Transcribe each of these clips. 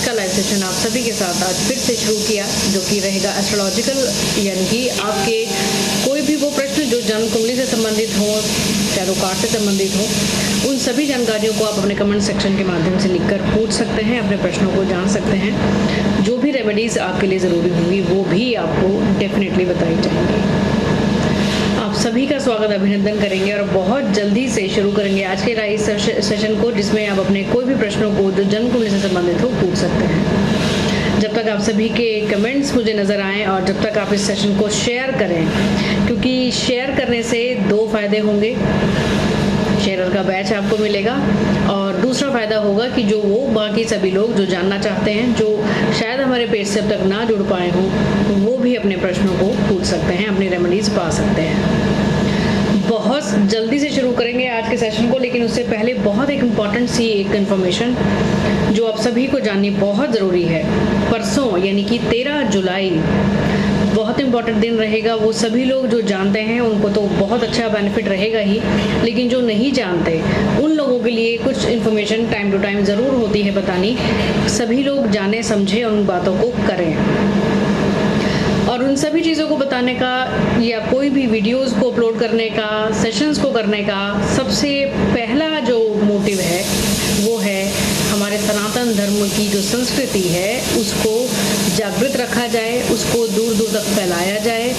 का live session आप सभी के साथ आज फिर से शुरू किया, जो कि रहेगा एस्ट्रोलॉजिकल, यानी कि आपके कोई भी वो प्रश्न जो जन्म कुंडली से संबंधित हो, टैरो कार्ड से संबंधित हो, उन सभी जानकारियों को आप अपने कमेंट सेक्शन के माध्यम से लिखकर पूछ सकते हैं, अपने प्रश्नों को जान सकते हैं। जो भी रेमेडीज आपके लिए ज़रूरी होंगी वो भी आपको डेफिनेटली बताई जाएंगी। आप सभी का स्वागत, अभिनंदन करेंगे और बहुत जल्दी से शुरू करेंगे आज के लाइव सेशन को, जिसमें आप अपने कोई भी प्रश्नों को जो जन्म कुंडली से संबंधित हो पूछ सकते हैं। जब तक आप सभी के कमेंट्स मुझे नज़र आएँ और जब तक आप इस सेशन को शेयर करें, क्योंकि शेयर करने से दो फायदे होंगे। शेयरर का बैच आपको मिलेगा और दूसरा फ़ायदा होगा कि जो वो बाकी सभी लोग जो जानना चाहते हैं, जो शायद हमारे पेज से अब तक ना जुड़ पाए हों, वो भी अपने प्रश्नों को पूछ सकते हैं, अपनी रेमेडीज पा सकते हैं। बहुत जल्दी से शुरू करेंगे आज के सेशन को, लेकिन उससे पहले बहुत एक इम्पॉर्टेंट सी एक इन्फॉर्मेशन जो आप सभी को जाननी बहुत ज़रूरी है। परसों यानी कि 13 जुलाई बहुत इंपॉर्टेंट दिन रहेगा। वो सभी लोग जो जानते हैं उनको तो बहुत अच्छा बेनिफिट रहेगा ही, लेकिन जो नहीं जानते उन लोगों के लिए कुछ इन्फॉर्मेशन टाइम टू टाइम ज़रूर होती है बतानी। सभी लोग जाने समझे और उन बातों को करें, और उन सभी चीज़ों को बताने का या कोई भी वीडियोस को अपलोड करने का, सेशंस को करने का सबसे पहला जो मोटिव है वो है हमारे सनातन धर्म की जो संस्कृति है उसको जागृत रखा जाए, उसको दूर दूर तक फैलाया जाए,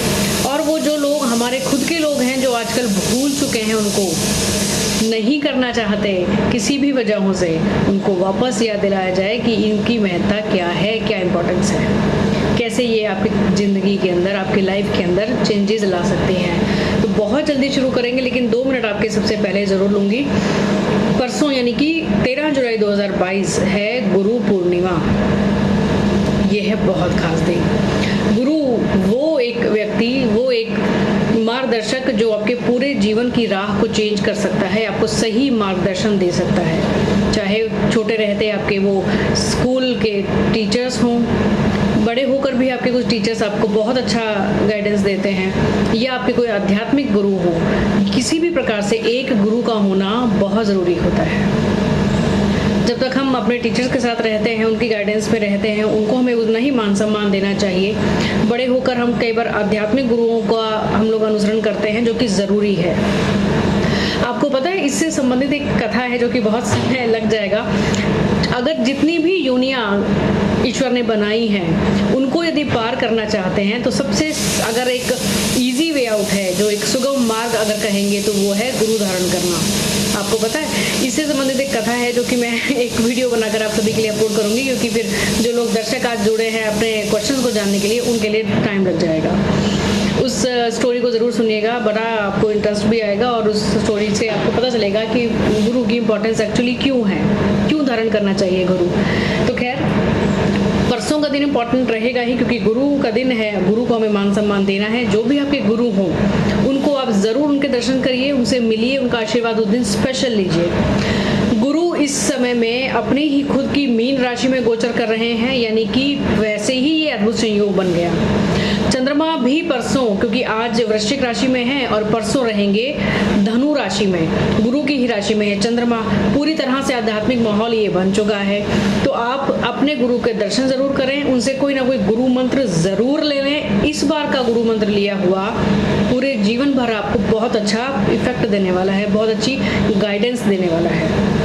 और वो जो लोग हमारे खुद के लोग हैं जो आजकल भूल चुके हैं, उनको नहीं करना चाहते किसी भी वजहों से, उनको वापस याद दिलाया जाए कि इनकी महत्ता क्या है, क्या इम्पोर्टेंस है, कैसे ये आपकी ज़िंदगी के अंदर, आपकी लाइफ के अंदर चेंजेस ला सकती हैं। तो बहुत जल्दी शुरू करेंगे, लेकिन 2 मिनट आपके सबसे पहले ज़रूर लूँगी। परसों यानी कि 13 जुलाई 2022 है गुरु पूर्णिमा। ये है बहुत खास दिन। गुरु वो एक व्यक्ति, वो एक मार्गदर्शक जो आपके पूरे जीवन की राह को चेंज कर सकता है, आपको सही मार्गदर्शन दे सकता है। चाहे छोटे रहते आपके वो स्कूल के टीचर्स हों, बड़े होकर भी आपके कुछ टीचर्स आपको बहुत अच्छा गाइडेंस देते हैं, या आपके कोई आध्यात्मिक गुरु हो, किसी भी प्रकार से एक गुरु का होना बहुत ज़रूरी होता है। जब तक हम अपने टीचर्स के साथ रहते हैं, उनकी गाइडेंस में रहते हैं, उनको हमें उतना ही मान सम्मान देना चाहिए। बड़े होकर हम कई बार आध्यात्मिक गुरुओं का हम लोग अनुसरण करते हैं, जो कि ज़रूरी है। आपको पता है, इससे संबंधित एक कथा है जो कि बहुत समय लग जाएगा। अगर जितनी भी योनियाँ ईश्वर ने बनाई हैं उनको यदि पार करना चाहते हैं तो सबसे अगर एक इजी वे आउट है, जो एक सुगम मार्ग अगर कहेंगे, तो वो है गुरु धारण करना। आपको पता है, इससे संबंधित एक कथा है जो कि मैं एक वीडियो बनाकर आप सभी के लिए अपलोड करूंगी, क्योंकि फिर जो लोग दर्शक आज जुड़े हैं अपने क्वेश्चंस को जानने के लिए, उनके लिए टाइम लग जाएगा। उस स्टोरी को ज़रूर सुनिएगा, बड़ा आपको इंटरेस्ट भी आएगा और उस स्टोरी से आपको पता चलेगा कि गुरु की इम्पोर्टेंस एक्चुअली क्यों है, क्यों धारण करना चाहिए गुरु। तो खैर, परसों का दिन इम्पोर्टेंट रहेगा ही, क्योंकि गुरु का दिन है। गुरु को हमें मान सम्मान देना है। जो भी आपके गुरु हों उनको आप ज़रूर उनके दर्शन करिए, उनसे मिलिए, उनका आशीर्वाद उस दिन स्पेशल लीजिए। गुरु इस समय में अपनी ही खुद की मीन राशि में गोचर कर रहे हैं, यानी कि वैसे ही ये अद्भुत संयोग बन गया। चंद्रमा भी परसों, क्योंकि आज वृश्चिक राशि में है और परसों रहेंगे धनु राशि में, गुरु की ही राशि में है चंद्रमा। पूरी तरह से आध्यात्मिक माहौल ये बन चुका है। तो आप अपने गुरु के दर्शन जरूर करें, उनसे कोई ना कोई गुरु मंत्र जरूर ले लें। इस बार का गुरु मंत्र लिया हुआ पूरे जीवन भर आपको बहुत अच्छा इफेक्ट देने वाला है, बहुत अच्छी गाइडेंस देने वाला है।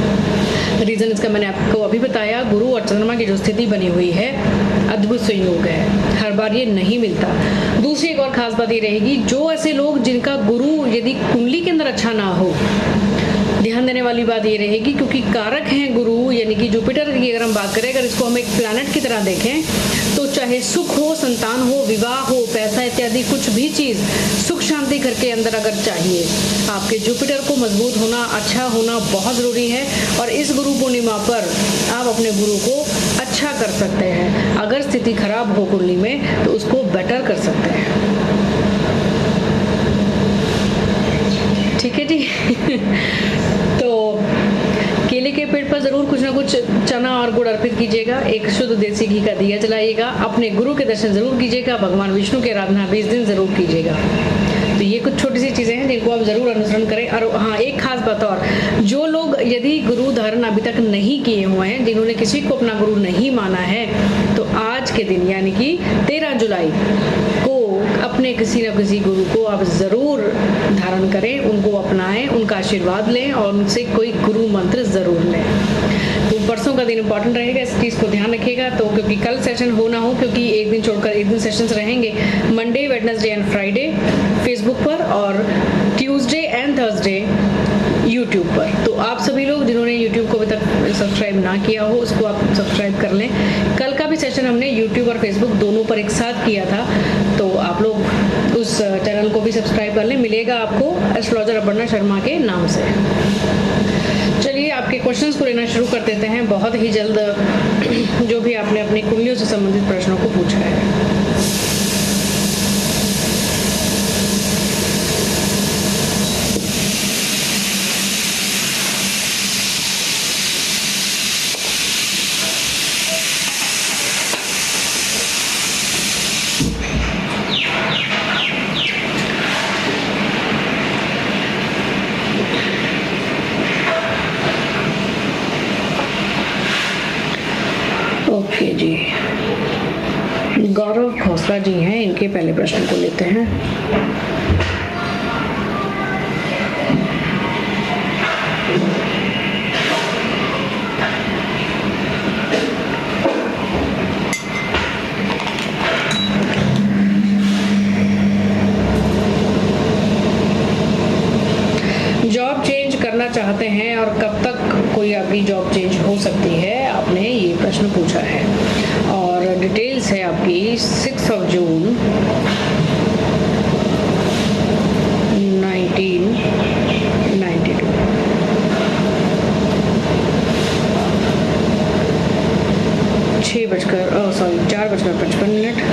रीजन इसका मैंने आपको अभी बताया। गुरु और चंद्रमा की जो स्थिति बनी हुई है, अद्भुत संयोग है, हर बार ये नहीं मिलता। दूसरी एक और खास बात ये रहेगी, जो ऐसे लोग जिनका गुरु यदि कुंडली के अंदर अच्छा ना हो, ध्यान देने वाली बात ये रहेगी, क्योंकि कारक हैं गुरु, यानी कि जुपिटर की अगर हम बात करें, अगर इसको हम एक प्लैनेट की तरह देखें, तो चाहे सुख हो, संतान हो, विवाह हो, पैसा इत्यादि कुछ भी चीज़ सुख शांति घर के अंदर अगर चाहिए, आपके जुपिटर को मजबूत होना, अच्छा होना बहुत ज़रूरी है। और इस गुरु पूर्णिमा पर आप अपने गुरु को अच्छा कर सकते हैं। अगर स्थिति खराब हो कुंडली में तो उसको बेटर कर सकते हैं। ठीक है जी। तो केले के पेड़ पर जरूर कुछ ना कुछ चना और गुड़ अर्पित कीजिएगा, एक शुद्ध देसी घी का दिया जलाइएगा, अपने गुरु के दर्शन जरूर कीजिएगा, भगवान विष्णु की आराधना भी इस दिन जरूर कीजिएगा। तो ये कुछ छोटी सी चीज़ें हैं जिनको आप ज़रूर अनुसरण करें। और हाँ, एक खास बात और, जो लोग यदि गुरु धारण अभी तक नहीं किए हुए हैं, जिन्होंने किसी को अपना गुरु नहीं माना है, जुलाई को अपने किसी न किसी गुरु को आप ज़रूर धारण करें, उनको अपनाएं, उनका आशीर्वाद लें और उनसे कोई गुरु मंत्र ज़रूर लें। तो परसों का दिन इंपॉर्टेंट रहेगा, इस चीज़ को ध्यान रखिएगा। तो क्योंकि कल सेशन हो ना हो, क्योंकि एक दिन छोड़कर एक दिन सेशंस रहेंगे, Monday, Wednesday and Friday Facebook पर और ट्यूसडे एंड थर्सडे यूट्यूब पर। तो आप सभी लोग जिन्होंने यूट्यूब को अभी तक सब्सक्राइब ना किया हो, उसको आप सब्सक्राइब कर लें। कल का भी सेशन हमने यूट्यूब और फेसबुक दोनों पर एक साथ किया था, तो आप लोग उस चैनल को भी सब्सक्राइब कर लें। मिलेगा आपको एस्ट्रोलॉजर अपर्णा शर्मा के नाम से। चलिए आपके क्वेश्चंस को लेना शुरू कर देते हैं बहुत ही जल्द, जो भी आपने अपनी कुंडलियों से संबंधित प्रश्नों को पूछा है। ओके जी, गौरव खोसला जी हैं, इनके पहले प्रश्न को लेते हैं। जॉब चेंज करना चाहते हैं और कब तक कोई आपकी जॉब चेंज हो सकती है, आपने ये प्रश्न पूछा है। और डिटेल्स है आपकी 6 जून 1992, 4:55।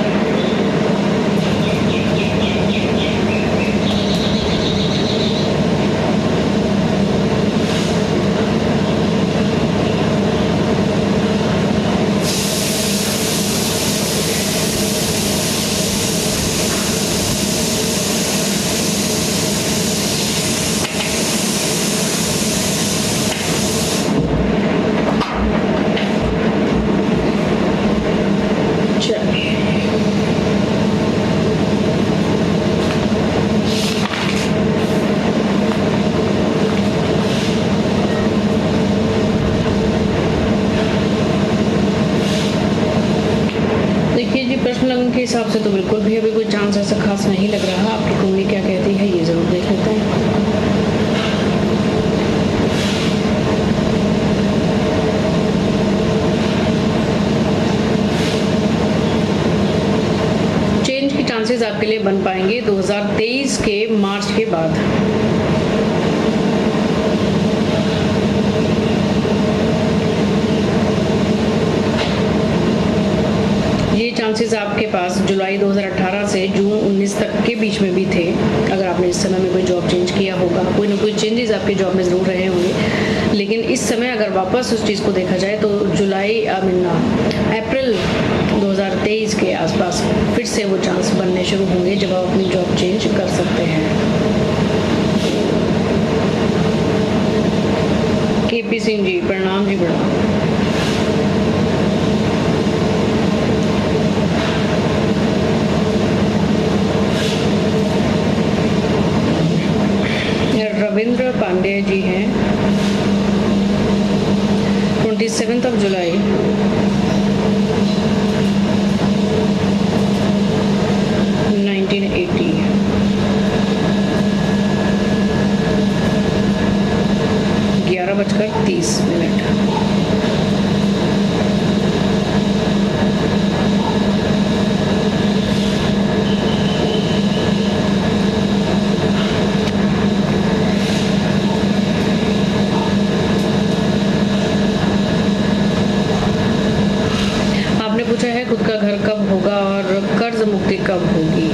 के हिसाब से तो बिल्कुल भी अभी कोई चांस ऐसा खास नहीं लग रहा। आपकी कुंडली क्या कहती है ये ज़रूर देख लेते हैं। चेंज की चांसेस आपके लिए बन पाएंगे 2023 के मार्च के बाद। चांसेस आपके पास जुलाई 2018 से जून 19 तक के बीच में भी थे। अगर आपने इस समय में कोई जॉब चेंज किया होगा, कोई ना कोई चेंजेस आपके जॉब में ज़रूर रहे होंगे, लेकिन इस समय अगर वापस उस चीज़ को देखा जाए तो अप्रैल 2023 के आसपास फिर से वो चांस बनने शुरू होंगे जब आप अपनी जॉब चेंज कर सकते हैं। KP सिंह जी प्रणाम जी, प्रणाम। रविंद्र पांडे जी हैं 27 जुलाई 1980, 11:30। पूछा है खुद का घर कब होगा और कर्ज मुक्ति कब होगी।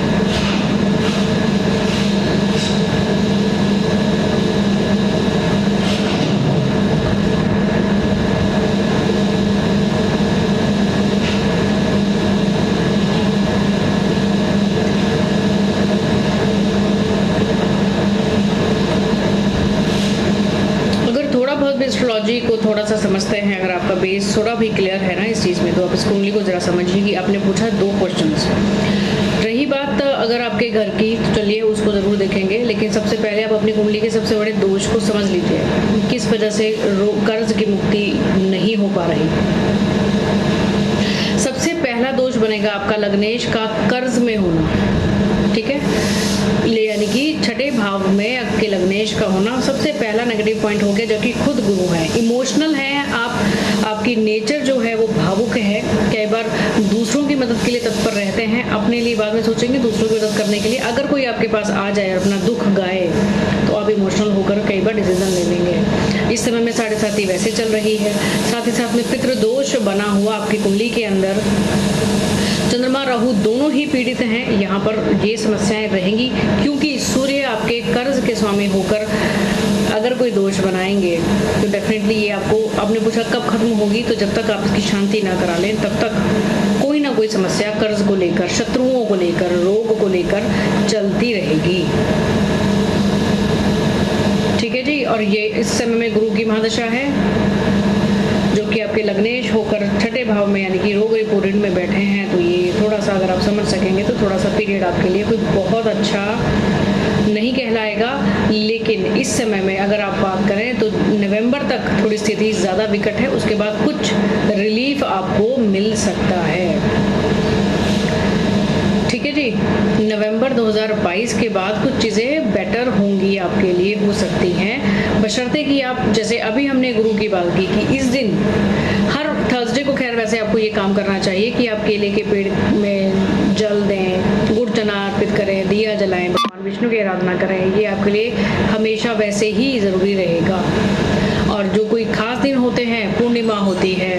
अगर थोड़ा बहुत भी एस्ट्रोलॉजी को थोड़ा सा समझते हैं, अगर आपका बेस थोड़ा भी क्लियर है ना किस चीज़ में, तो आप इस कुंडली को ज़रा समझिए कि आपने पूछा 2 क्वेश्चंस। रही बात अगर आपके घर की, तो चलिए उसको ज़रूर देखेंगे, लेकिन सबसे पहले आप अपनी कुंडली के सबसे बड़े दोष को समझ लीजिए, किस वजह से कर्ज की मुक्ति नहीं हो पा रही। सबसे पहला दोष बनेगा आपका लग्नेश का कर्ज में होना, ठीक है, यानी कि छठे भाव में आपके लग्नेश का होना सबसे पहला नेगेटिव पॉइंट हो गया, जो कि खुद गुरु है, इमोशनल है आपकी नेचर जो है वो भावुक है, कई बार दूसरों की मदद के लिए तत्पर रहते हैं, अपने लिए बाद में सोचेंगे, दूसरों की मदद करने के लिए अगर कोई आपके पास आ जाए और अपना दुख गाए तो आप इमोशनल होकर कई बार डिसीजन ले लेंगे। इस समय में 7.5 वैसे चल रही है, साथ ही साथ में पितृदोष बना हुआ आपकी कुंडली के अंदर, चंद्रमा राहु दोनों ही पीड़ित हैं, यहाँ पर ये समस्याएं रहेंगी, क्योंकि सूर्य आपके कर्ज के स्वामी होकर अगर कोई दोष बनाएंगे तो डेफिनेटली ये आपको, आपने पूछा कब खत्म होगी, तो जब तक आप इसकी शांति ना करा लें तब तक कोई ना कोई समस्या कर्ज को लेकर, शत्रुओं को लेकर, रोग को लेकर चलती रहेगी, ठीक है जी। और ये इस समय में गुरु की महादशा है, जो कि आपके लग्नेश होकर छठे भाव में यानी कि रोग रिपोर्टेड में बैठे हैं, तो ये थोड़ा सा अगर आप समझ सकेंगे तो थोड़ा सा पीरियड आपके लिए कोई बहुत अच्छा नहीं कहलाएगा, लेकिन इस समय में अगर आप बात करें तो नवंबर तक थोड़ी स्थिति ज़्यादा विकट है, उसके बाद कुछ रिलीफ आपको मिल सकता है, ठीक है जी। नवंबर 2022 के बाद कुछ चीज़ें बेटर होंगी आपके लिए, हो सकती हैं, बशर्ते कि आप, जैसे अभी हमने गुरु की बात की कि इस दिन हर थर्सडे को, खैर वैसे आपको ये काम करना चाहिए कि आप केले के पेड़ में जल दें, गुड़ चना अर्पित करें, दिया जलाएं, भगवान विष्णु की आराधना करें, ये आपके लिए हमेशा वैसे ही ज़रूरी रहेगा। और जो कोई खास दिन होते हैं, पूर्णिमा होती है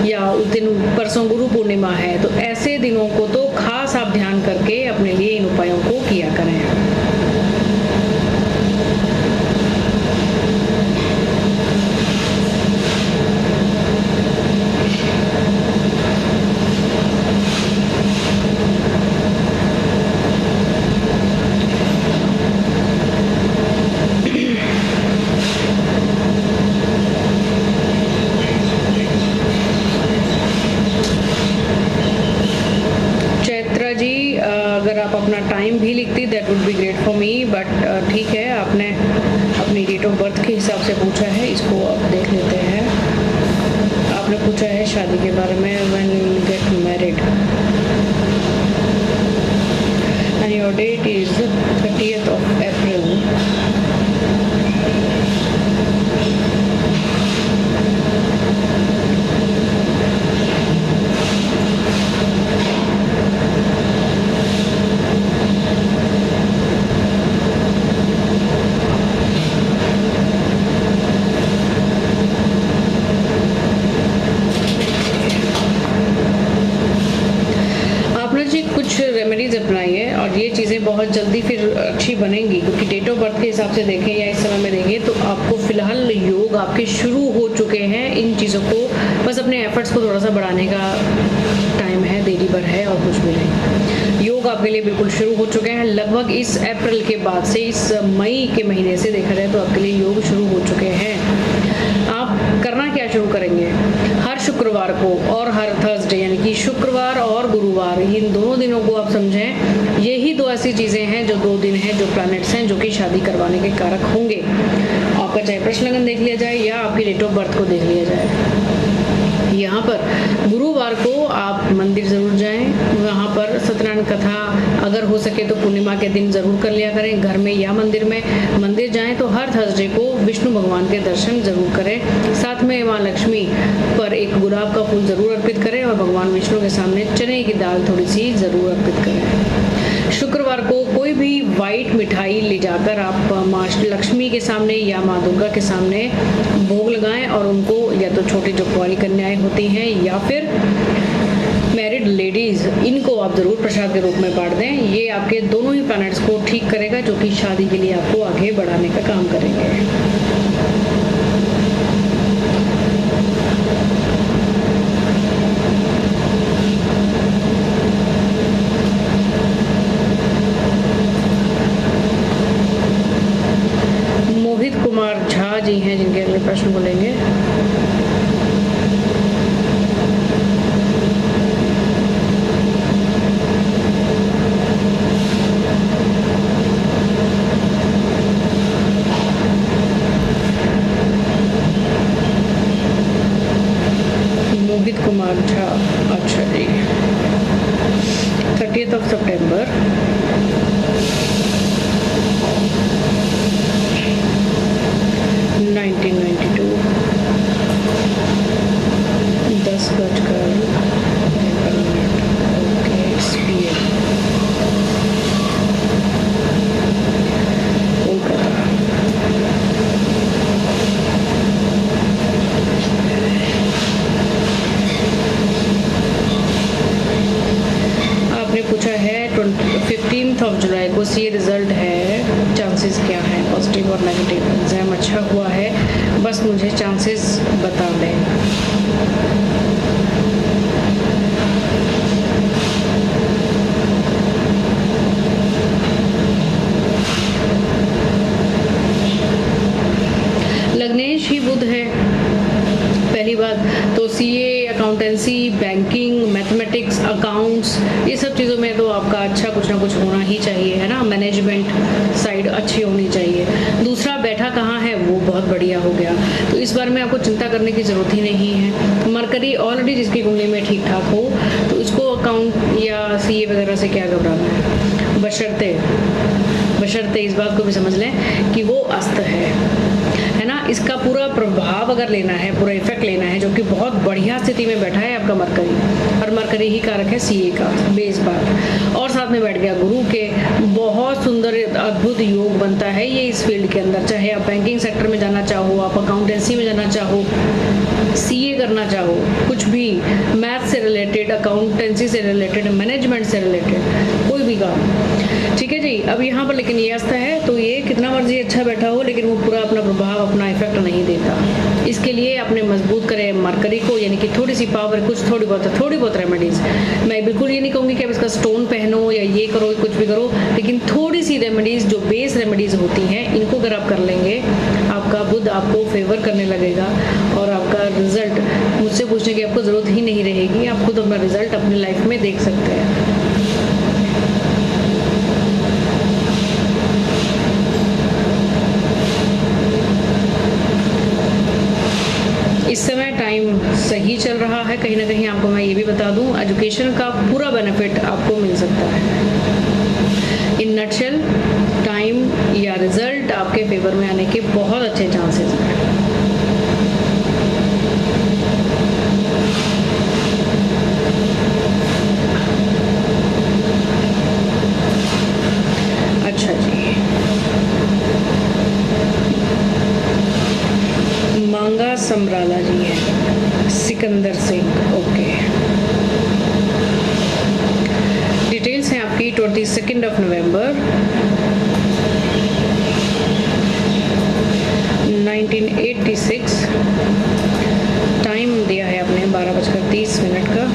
या उस दिन परसों गुरु पूर्णिमा है, तो ऐसे दिनों को तो खास आप ध्यान करके अपने लिए इन उपायों को किया करें। अगर आप अपना टाइम भी लिखती that would be great for me, but ठीक है, आपने अपनी डेट ऑफ बर्थ के हिसाब से पूछा है, इसको आप देख लेते हैं। आपने पूछा है शादी के बारे में, when you will get married, and your date is 30th of April। Remedies अपनाइए और ये चीज़ें बहुत जल्दी फिर अच्छी बनेंगी, क्योंकि डेट ऑफ बर्थ के हिसाब से देखें या इस समय में देखें तो आपको फिलहाल योग आपके शुरू हो चुके हैं। इन चीज़ों को बस अपने एफर्ट्स को थोड़ा सा बढ़ाने का टाइम है, देरी भर है और कुछ भी नहीं। योग आपके लिए बिल्कुल शुरू हो चुके हैं, लगभग इस अप्रैल के बाद से, इस मई के महीने से देखा जाए तो आपके लिए योग शुरू हो चुके हैं। आप करना क्या शुरू करेंगे, हर शुक्रवार को और हर थर्सडे, यानी कि शुक्रवार और गुरुवार, इन दोनों दिनों को आप समझें, यही दो ऐसी चीज़ें हैं जो 2 दिन हैं, जो प्लैनेट्स हैं जो कि शादी करवाने के कारक होंगे। आपका चाहे प्रश्न लगन देख लिया जाए या आपकी डेट ऑफ बर्थ को देख लिया जाए। यहाँ पर गुरुवार को आप मंदिर ज़रूर जाएं, वहाँ पर सत्यनारायण कथा अगर हो सके तो पूर्णिमा के दिन ज़रूर कर लिया करें, घर में या मंदिर में। मंदिर जाएं तो हर थर्सडे को विष्णु भगवान के दर्शन ज़रूर करें, साथ में माँ लक्ष्मी पर एक गुलाब का फूल ज़रूर अर्पित करें और भगवान विष्णु के सामने चने की दाल थोड़ी सी ज़रूर अर्पित करें। शुक्रवार को कोई भी वाइट मिठाई ले जाकर आप माँ लक्ष्मी के सामने या माँ दुर्गा के सामने भोग लगाएं और उनको, या तो छोटी जो कुंवारी कन्याएं होती हैं या फिर मैरिड लेडीज़, इनको आप ज़रूर प्रसाद के रूप में बांट दें। ये आपके दोनों ही प्लैनेट्स को ठीक करेगा, जो कि शादी के लिए आपको आगे बढ़ाने का काम करेंगे। मोहित कुमार झा जी हैं जिनके अगले प्रश्न को लेंगे। आपको सी रिज़ल्ट है, चांसेस क्या हैं, पॉजिटिव और नेगेटिव। एग्ज़ाम अच्छा हुआ है, बस मुझे चांसेस बता दें। लग्नेश ही बुध है, पहली बात तो CA, accountancy, banking, mathematics, accounts, ये सब चीज़ों में तो आपका अच्छा कुछ ना कुछ होना ही चाहिए, है ना। मैनेजमेंट साइड अच्छी होनी चाहिए। दूसरा, बैठा कहाँ है वो बहुत बढ़िया हो गया, तो इस बारे में आपको चिंता करने की ज़रूरत ही नहीं है। मरकरी ऑलरेडी जिसकी कुंडली में ठीक ठाक हो तो उसको अकाउंट या सीए वगैरह से क्या घबराना है, बशर्ते इस बात को भी समझ लें कि वो अस्त है ना। इसका पूरा प्रभाव अगर लेना है, पूरा इफेक्ट लेना है, जो कि बहुत बढ़िया स्थिति में बैठा है आपका मरकरी, और मरकरी ही कारक है सीए का, बेस बात, और साथ में बैठ गया गुरु के, बहुत सुंदर अद्भुत योग बनता है ये इस फील्ड के अंदर। चाहे आप बैंकिंग सेक्टर में जाना चाहो, आप अकाउंटेंसी में जाना चाहो, सीए करना चाहो, कुछ भी मैथ से रिलेटेड, अकाउंटेंसी से रिलेटेड, मैनेजमेंट से रिलेटेड, कोई भी काम, ठीक है जी। अब यहाँ पर लेकिन ये अस्त है, तो ये कितना मर्जी अच्छा बैठा हो लेकिन वो पूरा अपना प्रभाव, अपना इफेक्ट नहीं देता। इसके लिए अपने मजबूत करें मरकरी को, यानी कि थोड़ी सी पावर, कुछ थोड़ी बहुत रेमेडीज। मैं बिल्कुल ये नहीं कहूँगी कि आप इसका स्टोन पहनो या ये करो, कुछ भी करो, लेकिन थोड़ी सी रेमेडीज, जो बेस रेमेडीज होती हैं, इनको अगर आप कर लेंगे, आपका बुध आपको फेवर करने लगेगा और आपका रिजल्ट मुझसे पूछने की आपको ज़रूरत ही नहीं रहेगी। आप खुद अपना रिजल्ट अपनी लाइफ में देख सकते हैं। इस समय टाइम सही चल रहा है, कहीं ना कहीं आपको मैं ये भी बता दूं, एजुकेशन का पूरा बेनिफिट आपको मिल सकता है। इन नटशेल टाइम या रिजल्ट आपके फेवर में आने के बहुत अच्छे चांसेस हैं। अच्छा जी, मांगा समराला जी है, सिकंदर सिंह, ओके। डिटेल्स हैं आपकी 22 नवंबर 1986, टाइम दिया है आपने 12:30 का,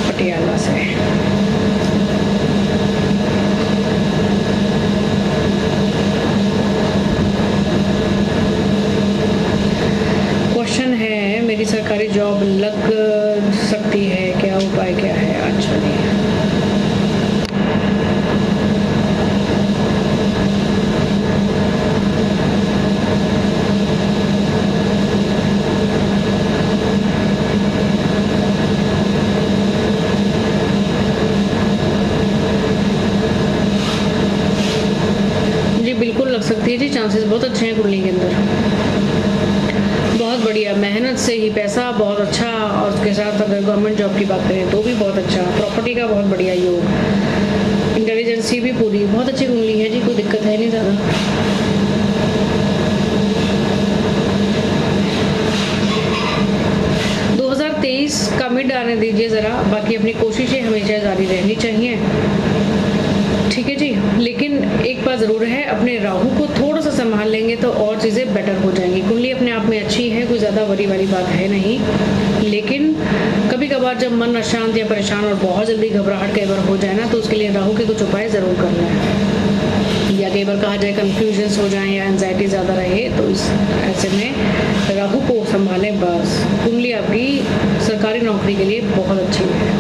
पटियाला से। क्वेश्चन है, मेरी सरकारी जॉब लग सकती है क्या, उपाय क्या है? अच्छा जी, जी बिल्कुल लग सकती है जी, चांसेस बहुत अच्छे हैं कुंडली के अंदर, बहुत बढ़िया। मेहनत से ही पैसा बहुत अच्छा, और उसके साथ अगर गवर्नमेंट जॉब की बात करें तो भी बहुत अच्छा, प्रॉपर्टी का बहुत बढ़िया योग, इंटेलिजेंसी भी पूरी, बहुत अच्छी कुंडली है जी, कोई दिक्कत है नहीं ज़्यादा। का मिड आने दीजिए ज़रा, बाकी अपनी कोशिशें हमेशा जारी रहनी चाहिए, ठीक है जी। लेकिन एक बात ज़रूर है, अपने राहु को थोड़ा सा संभाल लेंगे तो और चीज़ें बेटर हो जाएंगी। कुंडली अपने आप में अच्छी है, कोई ज़्यादा वरी वाली बात है नहीं, लेकिन कभी कभार जब मन अशांत या परेशान और बहुत जल्दी घबराहट कई बार हो जाए ना, तो उसके लिए राहु के कुछ उपाय ज़रूर करना है। या कई बार कहा जाए कन्फ्यूजन्स हो जाएं या एंजाइटी ज़्यादा रहे, तो इस ऐसे में राहु को संभालें बस। कुंडली आपकी सरकारी नौकरी के लिए बहुत अच्छी है,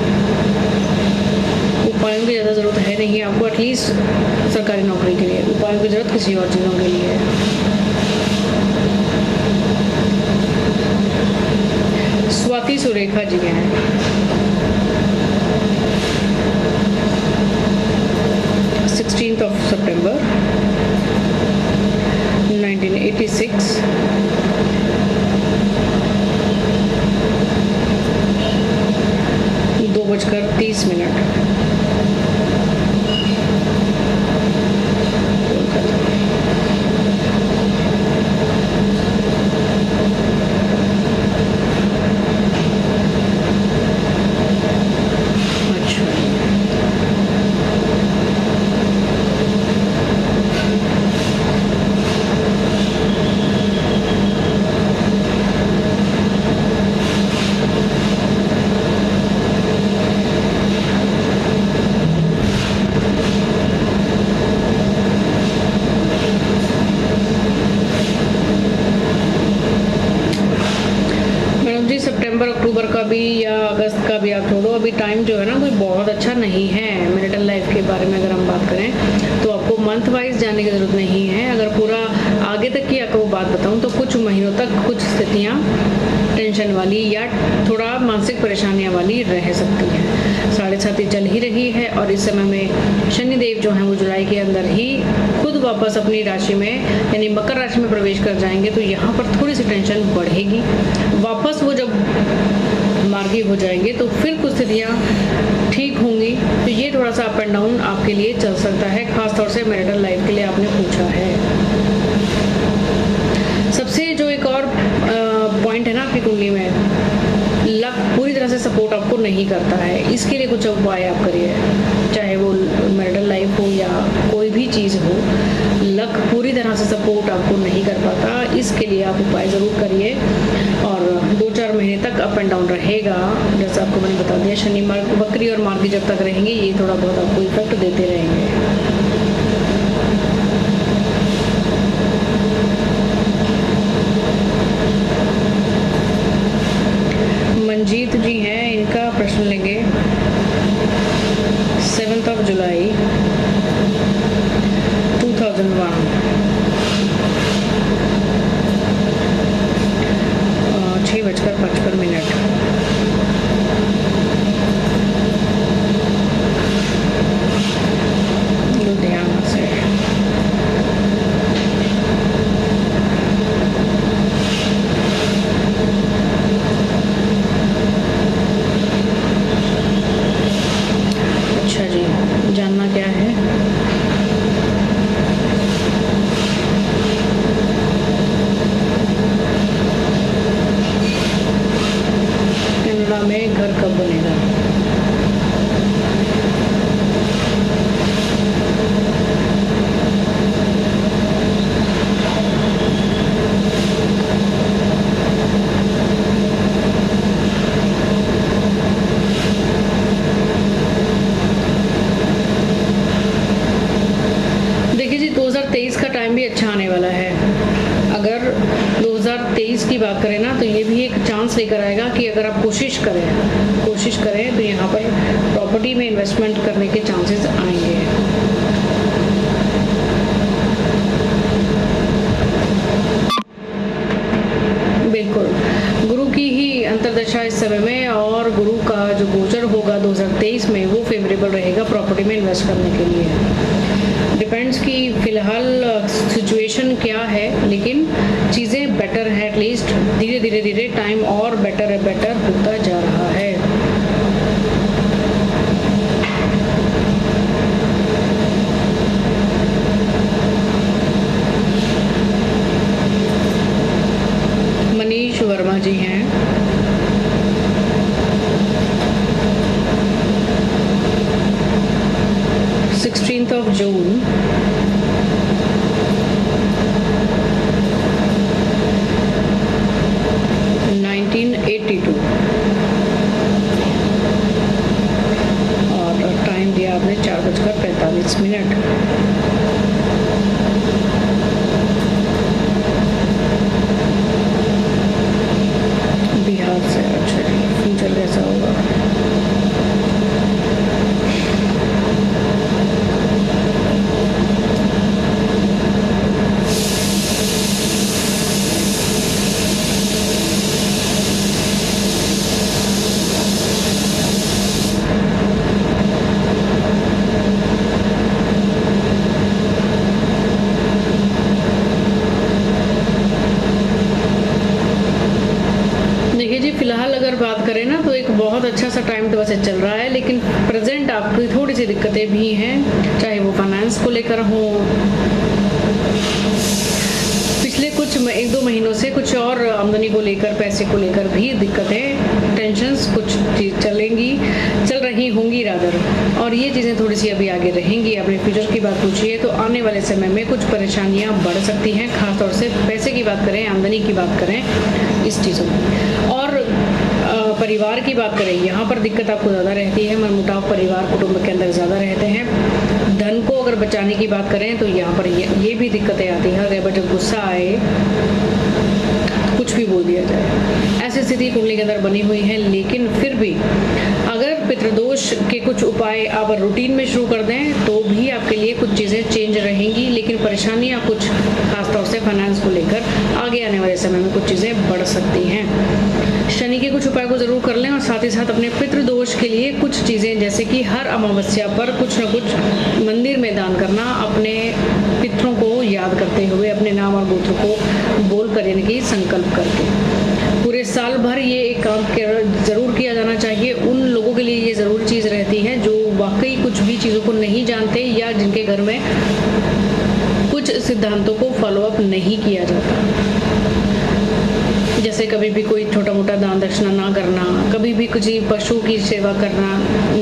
उपायों की ज़्यादा ज़रूरत है नहीं आपको, एटलीस्ट सरकारी नौकरी के लिए। उपायों की ज़रूरत किसी और चीज़ों के लिए है। स्वाति सुरेखा जी हैं, September 1986, 2:30 अच्छा जी सितंबर अक्टूबर का भी या अगस्त का भी आप छोड़ो, अभी टाइम जो है ना कोई बहुत अच्छा नहीं है। मैरिटल लाइफ के बारे में अगर हम बात करें तो आपको मंथ वाइज जाने की ज़रूरत नहीं है। अगर पूरा आगे तक की आपको बात बताऊं तो कुछ महीनों तक कुछ स्थितियाँ टेंशन वाली या थोड़ा मानसिक परेशानियां वाली रह सकती हैं। 7.5 चल ही रही है और इस समय में शनिदेव जो हैं वो जुलाई के अंदर ही खुद वापस अपनी राशि में यानी मकर राशि में प्रवेश कर जाएंगे, तो यहाँ पर थोड़ी सी टेंशन बढ़ेगी। वापस वो जब मार्गी हो जाएंगे तो फिर कुछ स्थितियाँ ठीक होंगी। तो ये थोड़ा सा अप एंड डाउन आपके लिए चल सकता है, खासतौर से मैरिटल लाइफ के लिए आपने पूछा है। सबसे जो एक और पॉइंट है ना आपकी कुंडली में, लक पूरी तरह से सपोर्ट आपको नहीं करता है। इसके लिए कुछ उपाय आप करिए, चाहे वो मैरिटल लाइफ हो या कोई भी चीज़ हो, लक पूरी तरह से सपोर्ट आपको नहीं कर पाता। इसके लिए आप उपाय ज़रूर करिए और 2-4 महीने तक अप एंड डाउन रहेगा। जैसे आपको मैंने बता दिया, शनि वक्री और मार्गी जब तक रहेंगे ये थोड़ा बहुत आपको इफेक्ट देते रहेंगे। मंजीत जी हैं, इनका प्रश्न लेंगे। 7 जुलाई 2001 6:55 लुधियाना से। अच्छा जी, जानना क्या है? कनाडा में घर कब बनेगा? देखिए जी, 2023 का टाइम भी अच्छा आने वाला है। अगर 2023 की बात करें ना तो ये भी एक चांस लेकर आएगा कि अगर आप कोशिश करें तो यहाँ पर प्रॉपर्टी में इन्वेस्टमेंट करने के चांसेस आएंगे। बिल्कुल, गुरु की ही अंतर्दशा इस समय में और गुरु का जो गोचर होगा 2023 में वो फेवरेबल रहेगा प्रॉपर्टी में इन्वेस्ट करने के लिए। डिपेंड्स कि फ़िलहाल सिचुएशन क्या है, लेकिन चीज़ें बेटर है। एटलीस्ट धीरे धीरे टाइम और बेटर होता जा रहा है। मनीष वर्मा जी हैं, जून 1982 और टाइम दिया आपने 4:45। बिहार से। अच्छा जी, फ्यूचर कैसा होगा? फिलहाल अगर बात करें ना तो एक बहुत अच्छा सा टाइम तो वैसे चल रहा है, लेकिन प्रेजेंट आपकी थोड़ी सी दिक्कतें भी हैं, चाहे वो फाइनेंस को लेकर हो। पिछले कुछ 1-2 महीनों से कुछ और आमदनी को लेकर, पैसे को लेकर भी दिक्कतें, टेंशन्स कुछ चल रही होंगी रादर, और ये चीज़ें थोड़ी सी अभी आगे रहेंगी। आपने फ्यूचर की बात पूछी है तो आने वाले समय में कुछ परेशानियां बढ़ सकती हैं, खासतौर से पैसे की बात करें, आमदनी की बात करें, इस चीज़ों में। और परिवार की बात करें, यहाँ पर दिक्कत आपको ज़्यादा रहती है, मनमुटाव परिवार कुटुंब के अंदर ज़्यादा रहते हैं। धन को अगर बचाने की बात करें तो यहाँ पर ये भी दिक्कतें आती हैं। अगर जब गुस्सा आए कुछ भी बोल दिया जाए, ऐसी स्थिति कुंडली के अंदर बनी हुई है। लेकिन फिर भी अगर पितृदोष के कुछ उपाय आप रूटीन में शुरू कर दें तो भी आपके लिए कुछ चीज़ें चेंज रहेंगी, लेकिन परेशानियाँ कुछ खासतौर से फाइनेंस को लेकर आगे आने वाले समय में कुछ चीज़ें बढ़ सकती हैं। शनि के कुछ उपाय को ज़रूर कर लें और साथ ही साथ अपने पितृदोष के लिए कुछ चीज़ें, जैसे कि हर अमावस्या पर कुछ न कुछ मंदिर में दान करना, अपने पितरों को याद करते हुए, अपने नाम और गोत्र को बोल कर, यानी कि संकल्प करके। पूरे साल भर ये एक काम ज़रूर किया जाना चाहिए। उन लोगों के लिए ये ज़रूर चीज़ रहती है जो वाकई कुछ भी चीज़ों को नहीं जानते या जिनके घर में कुछ सिद्धांतों को फॉलोअप नहीं किया जाता। जैसे कभी भी कोई छोटा मोटा दान दक्षिणा ना करना, कभी भी कुछ पशु की सेवा करना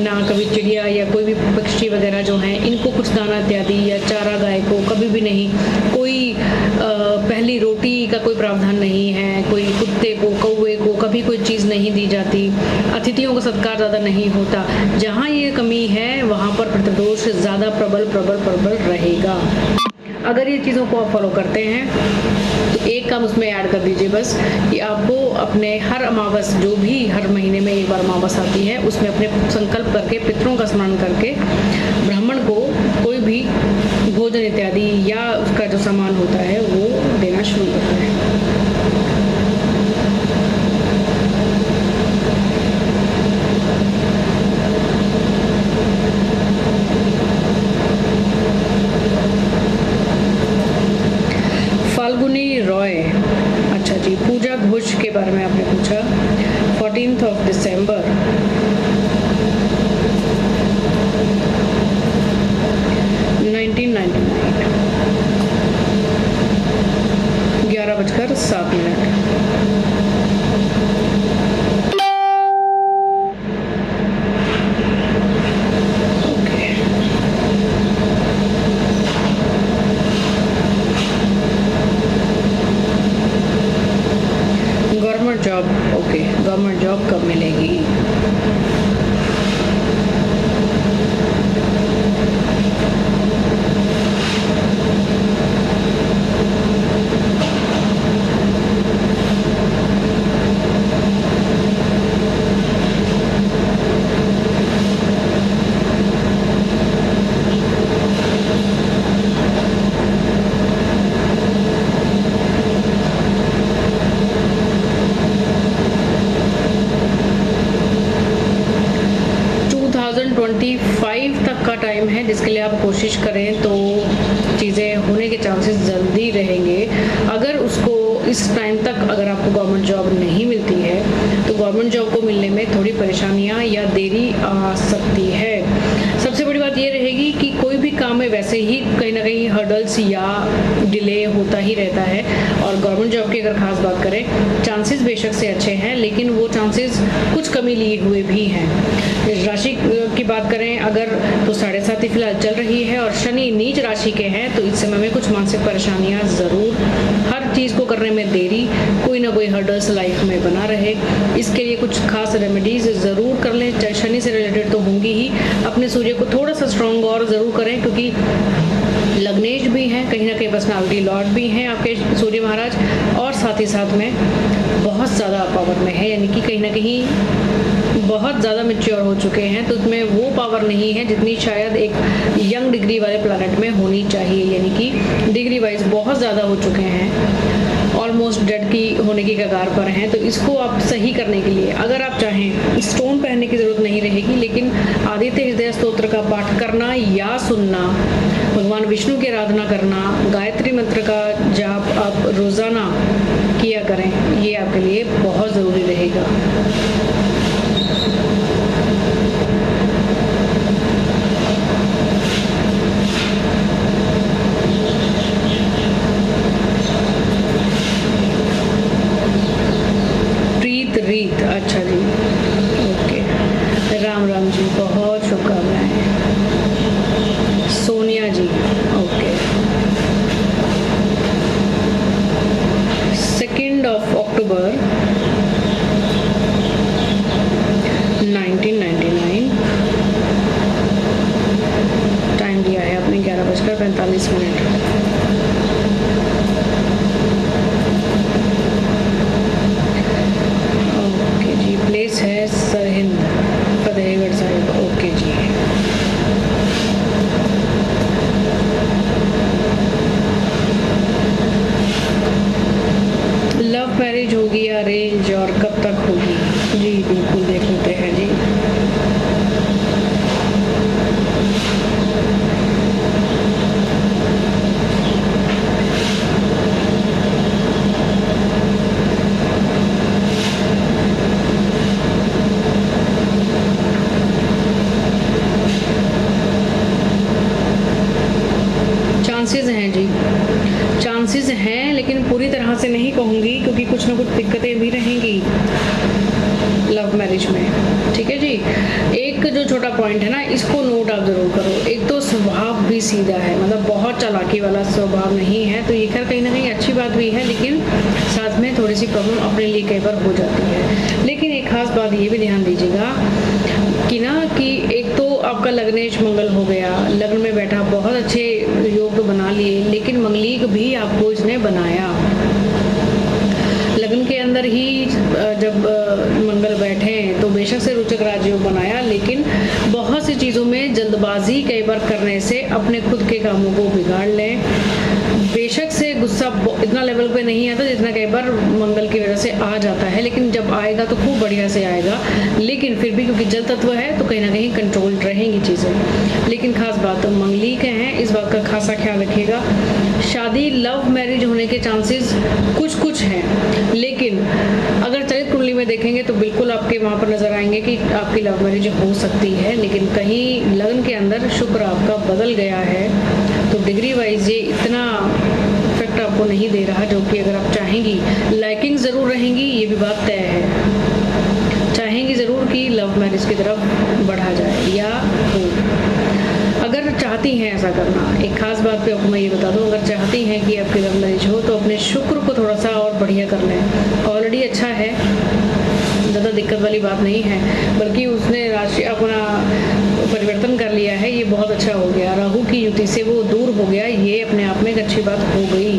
ना, कभी चिड़िया या कोई भी पक्षी वगैरह जो हैं इनको कुछ दाना इत्यादि या चारा गाय को कभी भी नहीं, कोई पहली रोटी का कोई प्रावधान नहीं है, कोई कुत्ते को, कौवे को कभी कोई चीज़ नहीं दी जाती, अतिथियों का सत्कार ज़्यादा नहीं होता। जहाँ ये कमी है वहाँ पर पितृदोष ज़्यादा प्रबल रहेगा। अगर ये चीज़ों को आप फॉलो करते हैं तो एक काम उसमें ऐड कर दीजिए बस, कि आपको अपने हर अमावस, जो भी हर महीने में एक बार अमावस आती है, उसमें अपने संकल्प करके, पितरों का स्मरण करके ब्राह्मण को कोई भी भोजन इत्यादि या उसका जो सामान होता है वो देना शुरू करते हैं। फाल्गुनी रॉय, अच्छा जी, पूजा घोष के बारे में आपने पूछा। 14 दिसंबर 1999, 11:07। जॉब, ओके, गवर्नमेंट जॉब कब मिलेगी? तक का टाइम है, जिसके लिए आप कोशिश करें तो चीज़ें होने के चांसेस जल्दी रहेंगे। अगर उसको इस टाइम तक अगर आपको गवर्नमेंट जॉब नहीं मिलती है तो गवर्नमेंट जॉब को मिलने में थोड़ी परेशानियां या देरी आ सकती है। सबसे बड़ी बात ये रहेगी कि कोई भी काम में वैसे ही कहीं ना कहीं हर्डल्स या डिले होता ही रहता है, और गवर्नमेंट जॉब की अगर खास बात करें, चांसेस बेशक से अच्छे हैं, लेकिन वो चांसेस कुछ कमी लिए हुए भी हैं। राशि की बात करें अगर तो 7.5 फिलहाल चल रही है, और शनि नीच राशि के हैं, तो इस समय में कुछ मानसिक परेशानियां ज़रूर, हर चीज़ को करने में देरी, कोई ना कोई हर्डल्स लाइफ में बना रहे। इसके लिए कुछ खास रेमेडीज ज़रूर कर लें, चाहे शनि से रिलेटेड तो होंगी ही। अपने सूर्य को थोड़ा सा स्ट्रॉन्ग और ज़रूर करें, क्योंकि लग्नेश भी हैं, कहीं ना कहीं पर्सनालिटी लॉर्ड भी हैं आपके सूर्य महाराज, और साथ ही साथ में बहुत ज़्यादा पावर में है, यानी कि कहीं ना कहीं बहुत ज़्यादा मैच्योर हो चुके हैं, तो उसमें वो पावर नहीं है जितनी शायद एक यंग डिग्री वाले प्लैनेट में होनी चाहिए, यानी कि डिग्री वाइज बहुत ज़्यादा हो चुके हैं, ऑलमोस्ट डेड की होने की कगार पर हैं। तो इसको आप सही करने के लिए अगर आप चाहें, स्टोन पहनने की ज़रूरत नहीं रहेगी, लेकिन आदित्य हृदय स्तोत्र का पाठ करना या सुनना, भगवान विष्णु की आराधना करना, गायत्री मंत्र का जाप आप रोज़ाना किया करें, ये आपके लिए बहुत ज़रूरी रहेगा। रीत, अच्छा जी, ओके, राम राम जी, बहुत शुभकामनाएं। सोनिया जी, ओके, 2 अक्टूबर 1999, टाइम दिया है आपने 11:45। कुछ ना कुछ दिक्कतें भी रहेंगी लव मैरिज में, ठीक है जी। एक जो छोटा पॉइंट है ना, इसको नोट आप जरूर करो। एक तो स्वभाव भी सीधा है, मतलब बहुत चालाकी वाला स्वभाव नहीं है, तो ये खैर कहीं ना कहीं अच्छी बात भी है, लेकिन साथ में थोड़ी सी प्रॉब्लम अपने लिए कई बार हो जाती है। लेकिन एक खास बात ये भी ध्यान दीजिएगा कि एक तो आपका लग्नेश मंगल हो गया, लग्न में बैठा, बहुत अच्छे योग तो बना लिए, लेकिन मंगलिक भी आपको इसने बनाया। लग्न के अंदर ही जब मंगल बैठे तो बेशक से रोचक राजयोग बनाया, लेकिन बहुत सी चीज़ों में जल्दबाजी कई बार करने से अपने खुद के कामों को बिगाड़ लें। बेशक से गुस्सा इतना लेवल पे नहीं आता जितना कई बार मंगल की वजह से आ जाता है, लेकिन जब आएगा तो खूब बढ़िया से आएगा। लेकिन फिर भी क्योंकि जल तत्व है तो कहीं ना कहीं कंट्रोल रहेंगी चीज़ें। लेकिन खास बात मंगलिक हैं, इस बात का खासा ख्याल रखिएगा। शादी लव मैरिज होने के चांसेस कुछ हैं, लेकिन अगर चरित्र कुंडली में देखेंगे तो बिल्कुल आपके वहाँ पर नजर आएंगे कि आपकी लव मैरिज हो सकती है। लेकिन कहीं लग्न के अंदर शुक्र आपका बदल गया है, तो डिग्री वाइज ये इतना इफेक्ट आपको नहीं दे रहा, जो कि अगर आप चाहेंगी, लाइकिंग ज़रूर रहेंगी, ये भी बात तय है, चाहेंगी ज़रूर कि लव मैरिज की तरफ बढ़ा जाए या हो। अगर चाहती हैं ऐसा करना, एक खास बात पे आपको मैं ये बता दूं, अगर चाहती हैं कि आपकी लव मैरिज हो तो अपने शुक्र को थोड़ा सा और बढ़िया कर लें। ऑलरेडी अच्छा है, ज़्यादा दिक्कत वाली बात नहीं है, बल्कि उसने राशि अपना परिवर्तन कर लिया है, ये बहुत अच्छा हो गया। राहु की युति से वो दूर हो गया, ये अपने आप में एक अच्छी बात हो गई।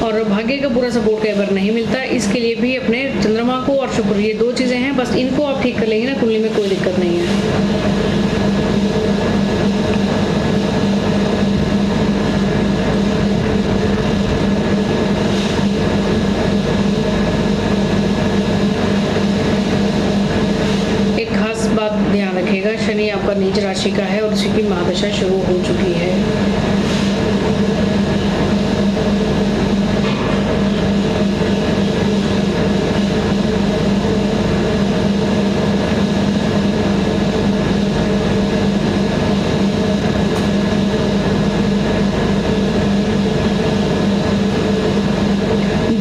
और भाग्य का पूरा सपोर्ट कई बार नहीं मिलता, इसके लिए भी अपने चंद्रमा को और शुक्र, ये दो चीज़ें हैं, बस इनको आप ठीक कर लेंगे ना, कुंडली में कोई दिक्कत नहीं है। एक खास बात ध्यान रखिएगा, शनि आपका नीच राशि का है और उसी की महादशा शुरू हो चुकी है।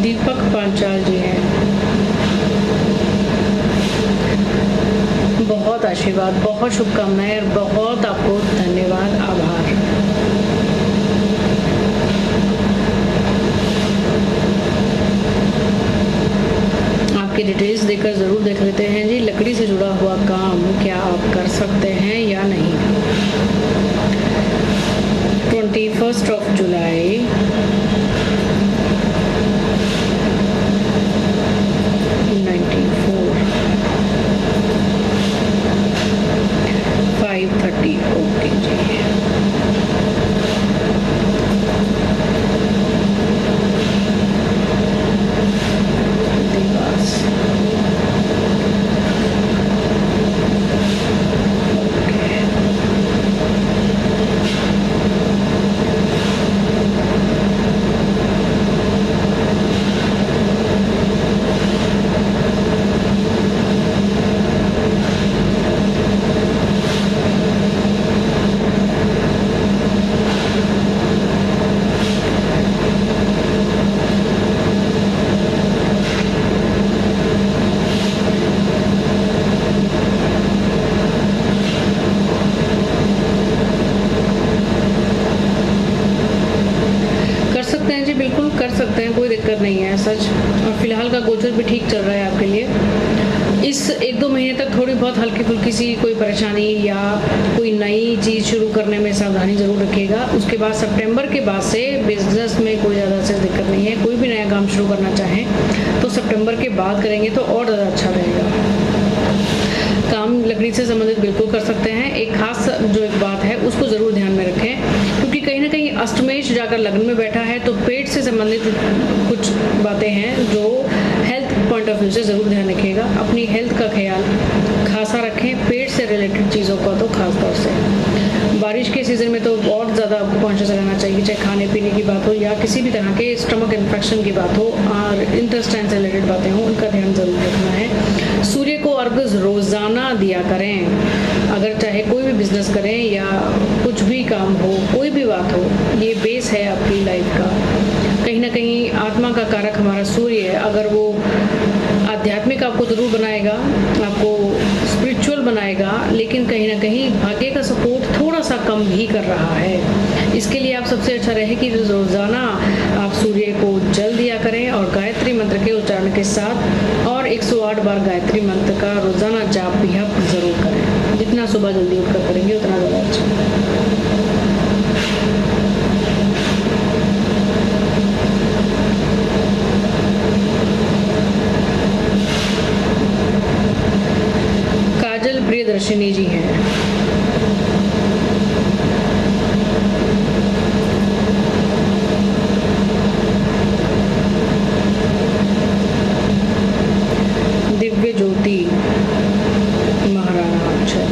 दीपक पांचाल जी हैं, बहुत आशीर्वाद, बहुत शुभकामनाएं और बहुत आपको धन्यवाद, आभार। आपकी डिटेल्स देकर ज़रूर देख लेते हैं जी। लकड़ी से जुड़ा हुआ काम क्या आप कर सकते हैं या नहीं? 21 जुलाई 5:30 ओके जी। दिवस नहीं है सच। और फिलहाल का गोचर भी ठीक चल रहा है आपके लिए। इस 1-2 महीने तक थोड़ी बहुत हल्की फुल्की सी कोई परेशानी या कोई नई चीज़ शुरू करने में सावधानी ज़रूर रखिएगा। उसके बाद सितंबर के बाद से बिजनेस में कोई ज़्यादा से दिक्कत नहीं है। कोई भी नया काम शुरू करना चाहें तो सितंबर के बाद करेंगे तो और ज़्यादा अच्छा रहेगा। काम लकड़ी से संबंधित बिल्कुल कर सकते हैं। एक खास जो एक बात है उसको ज़रूर ध्यान में रखें, क्योंकि कहीं ना कहीं अष्टमेश जाकर लग्न में बैठा है तो पेट से संबंधित कुछ बातें हैं जो हेल्थ पॉइंट ऑफ व्यू से ज़रूर ध्यान रखिएगा। अपनी हेल्थ का ख्याल खासा रखें, पेट से रिलेटेड चीज़ों का तो खास तौर से। बारिश के सीज़न में तो और ज़्यादा आपको कॉन्शियस रहना चाहिए, चाहे खाने पीने की बात हो या किसी भी तरह के स्टमक इन्फेक्शन की बात हो और इंटेस्टाइन से रिलेटेड बातें हो, उनका ध्यान ज़रूर रखना है। सूर्य को अर्घ रोज़ाना दिया करें। अगर चाहे कोई भी बिजनेस करें या कुछ भी काम हो, कोई भी बात हो, ये बेस है आपकी लाइफ का। कहीं ना कहीं आत्मा का कारक हमारा सूर्य है, अगर वो आध्यात्मिक आपको ज़रूर बनाएगा, आपको स्पिरिचुअल बनाएगा, लेकिन कहीं ना कहीं भाग्य का सपोर्ट थोड़ा सा कम भी कर रहा है। इसके लिए आप सबसे अच्छा रहे कि रोज़ाना आप सूर्य को जल दिया करें और गायत्री मंत्र के उच्चारण के साथ और 108 बार गायत्री मंत्र का रोज़ाना जाप भी आप ज़रूर करें। जितना सुबह जल्दी उठकर करेंगे उतना ज़्यादा अच्छा। प्रियदर्शिनी जी हैं। दिव्य ज्योति महाराणा, अच्छा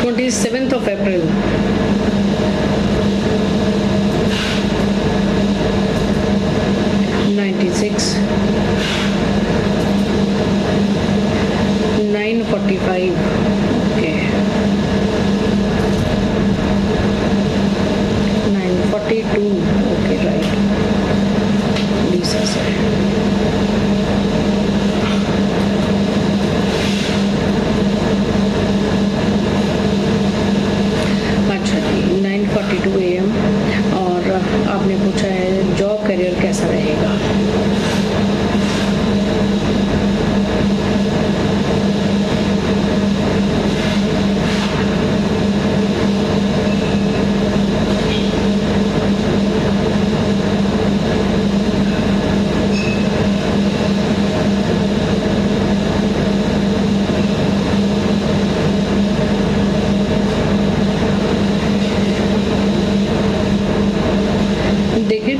27 अप्रैल। Okay. 9:42. Okay, right. Lisa sir. अच्छा जी, 9:42 AM और आपने पूछा है जॉब करियर कैसा रहेगा।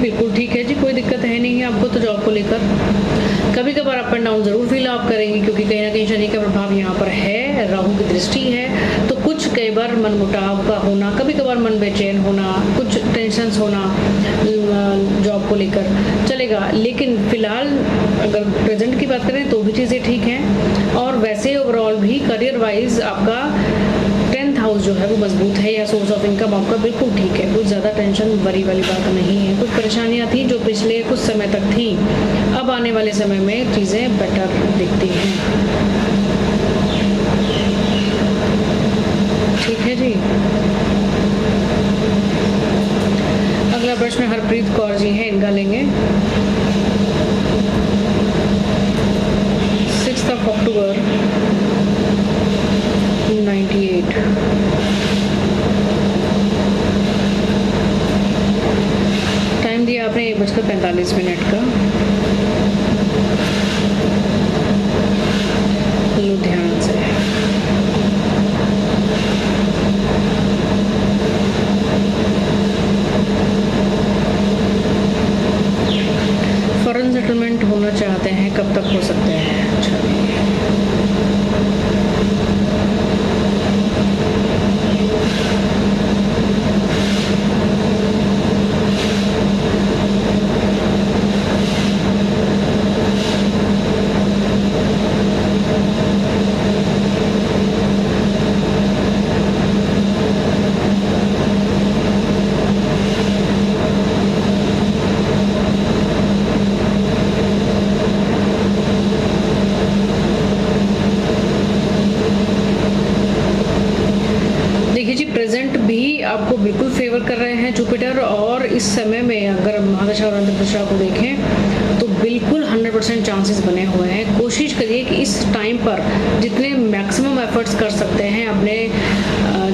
बिल्कुल ठीक है जी, कोई दिक्कत है नहीं है आपको तो जॉब को लेकर। कभी कभार अप एंड डाउन ज़रूर फील आप करेंगे, क्योंकि कहीं ना कहीं शनि का प्रभाव यहाँ पर है, राहु की दृष्टि है, तो कुछ कई बार मनमुटाव का होना, कभी कभार मन बेचैन होना, कुछ टेंशन्स होना जॉब को लेकर चलेगा। लेकिन फिलहाल अगर प्रेजेंट की बात करें तो भी चीज़ें ठीक हैं, और वैसे ओवरऑल भी करियर वाइज आपका 10th हाउस जो है वो मजबूत है, या सोर्स ऑफ इनकम आपका बिल्कुल ठीक है, कुछ ज़्यादा टेंशन वरी वाली बात नहीं है। कुछ परेशानियां थी जो पिछले कुछ समय तक थी, अब आने वाले समय में चीज़ें बेटर दिखती हैं। ठीक है जी। अगला प्रश्न हरप्रीत कौर जी हैं, इनका लेंगे। 6 अक्टूबर 98। टाइम दिया आपने 1:45 का। लुधियाना से। फॉरेन सेटलमेंट होना चाहते हैं, कब तक हो सकते हैं? अच्छा, प्रेजेंट भी आपको बिल्कुल फेवर कर रहे हैं जुपिटर, और इस समय में अगर महादशा और अंतर्दशा को देखें तो बिल्कुल 100% चांसेस बने हुए हैं। कोशिश करिए कि इस टाइम पर जितने मैक्सिमम एफर्ट्स कर सकते हैं अपने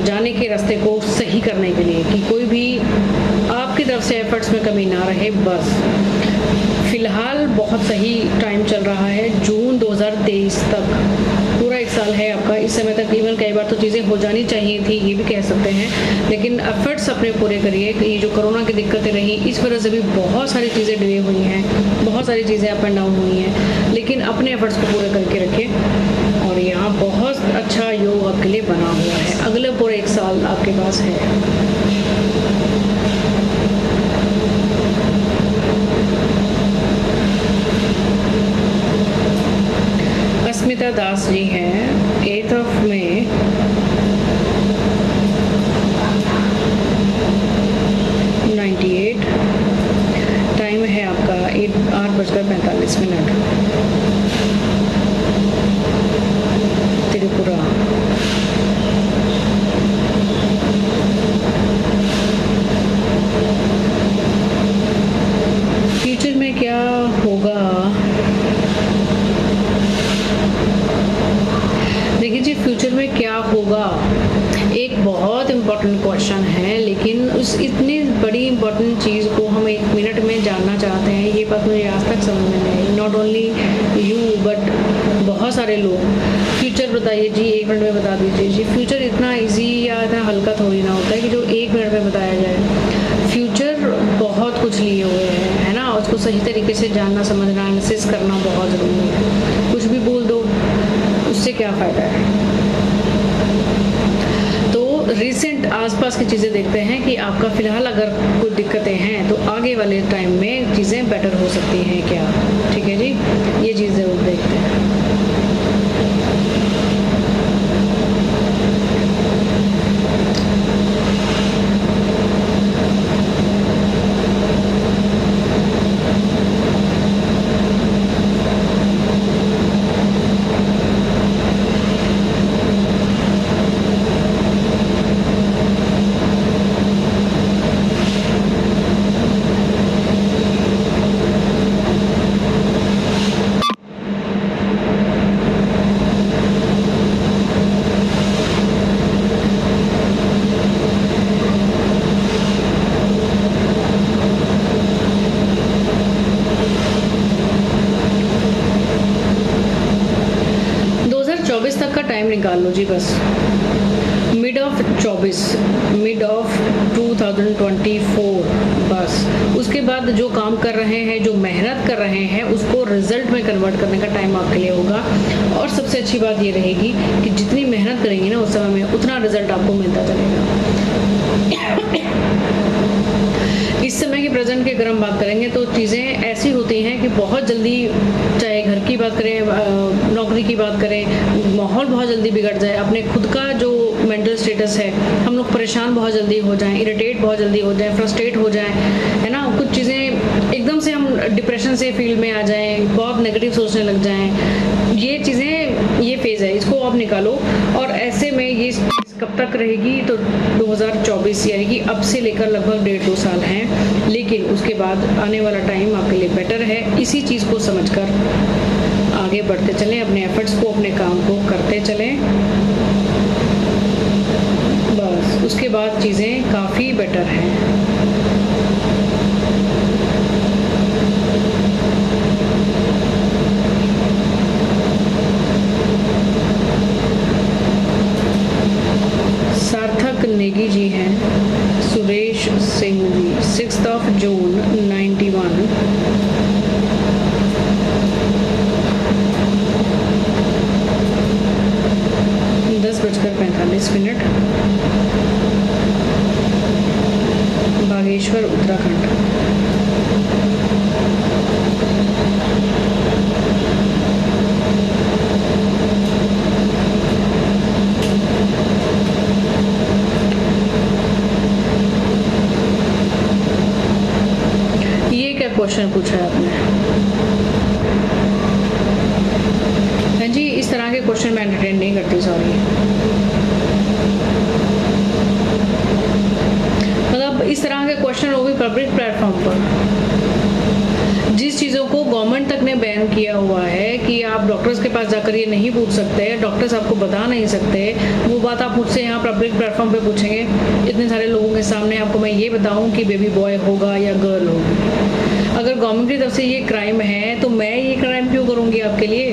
जाने के रास्ते को सही करने के लिए, कि कोई भी आपकी तरफ से एफर्ट्स में कमी ना रहे। बस फिलहाल बहुत सही टाइम चल रहा है, जून 2023 तक पूरा 1 साल है आपका। इस समय तक इवन कई बार तो चीज़ें हो जानी चाहिए थी, ये भी कह सकते हैं, लेकिन एफर्ट्स अपने पूरे करिए। ये जो कोरोना की दिक्कतें रही, इस वजह से भी बहुत सारी चीज़ें डिले हुई हैं, बहुत सारी चीज़ें अप एंड डाउन हुई हैं, लेकिन अपने एफर्ट्स को पूरे करके रखें। और यहाँ बहुत अच्छा योग आपके लिए बना हुआ है, अगले पूरे 1 साल आपके पास है। अस्मिता दास जी हैं, 8 मई 98। 10:45 त्रिपुरा। फ्यूचर में क्या होगा? देखिए जी, फ्यूचर में क्या होगा एक बहुत इम्पोर्टेंट क्वेश्चन है, लेकिन उस इतनी बड़ी इम्पोर्टेंट चीज़ को हम 1 मिनट में जानना चाहते हैं, ये बात मुझे आज तक समझ में नहीं आई। नॉट ओनली यू बट बहुत सारे लोग। फ्यूचर बताइए जी, 1 मिनट में बता दीजिए जी। फ्यूचर इतना इजी या इतना हल्का थोड़ी ना होता है कि जो 1 मिनट में बताया जाए। फ्यूचर बहुत कुछ लिए हुए है ना, उसको सही तरीके से जानना, समझना, एनालिसिस करना बहुत ज़रूरी है। कुछ भी बोल दो, उससे क्या फ़ायदा है। रिसेंट आसपास की चीज़ें देखते हैं कि आपका फ़िलहाल अगर कुछ दिक्कतें हैं तो आगे वाले टाइम में चीज़ें बेटर हो सकती हैं क्या। ठीक है जी, ये चीज़ ज़रूर देखते हैं। टाइम निकाल लो जी, बस मिड ऑफ 2024, बस उसके बाद जो काम कर रहे हैं, जो मेहनत कर रहे हैं, उसको रिजल्ट में कन्वर्ट करने का टाइम आपके लिए होगा। और सबसे अच्छी बात ये रहेगी कि जितनी मेहनत करेंगे ना उस समय में, उतना रिजल्ट आपको मिलता चलेगा। इस समय के प्रेजेंट की अगर हम बात करेंगे तो चीज़ें ऐसी होती हैं कि बहुत जल्दी, चाहे घर की बात करें, नौकरी की बात करें, माहौल बहुत जल्दी बिगड़ जाए। अपने खुद का जो मेंटल स्टेटस है, हम लोग परेशान बहुत जल्दी हो जाएं, इरिटेट बहुत जल्दी हो जाएं, फ्रस्ट्रेट हो जाएं, है ना। कुछ चीज़ें एकदम से हम डिप्रेशन से फील्ड में आ जाएं, बहुत नेगेटिव सोचने लग जाएं। ये चीज़ें, ये फेज़ है, इसको आप निकालो। और ऐसे में ये कब तक रहेगी? तो 2024 यानी कि अब से लेकर लगभग 1.5-2 साल हैं, लेकिन उसके बाद आने वाला टाइम आपके लिए बेटर है। इसी चीज़ को समझकर आगे बढ़ते चलें, अपने एफर्ट्स को, अपने काम को करते चलें, बस उसके बाद चीज़ें काफ़ी बेटर हैं। सार्थक नेगी जी हैं, सुरेश सिंह जी, 6 जून 91, (10:45) बागेश्वर, उत्तराखंड। क्वेश्चन पूछा है आपने? हाँ जी, इस तरह के क्वेश्चन मैं एंटरटेन नहीं करती, सॉरी। मतलब इस तरह के क्वेश्चन वो भी पब्लिक प्लेटफॉर्म पर, जिस चीज़ों को गवर्नमेंट तक ने बैन किया हुआ है कि आप डॉक्टर्स के पास जाकर ये नहीं पूछ सकते, डॉक्टर्स आपको बता नहीं सकते, वो बात आप मुझसे यहाँ पब्लिक प्लेटफॉर्म पे पूछेंगे इतने सारे लोगों के सामने। आपको मैं ये बताऊँ कि बेबी बॉय होगा या गर्ल होगी। अगर गवर्नमेंट की तरफ से ये क्राइम है तो मैं ये क्राइम क्यों करूँगी आपके लिए?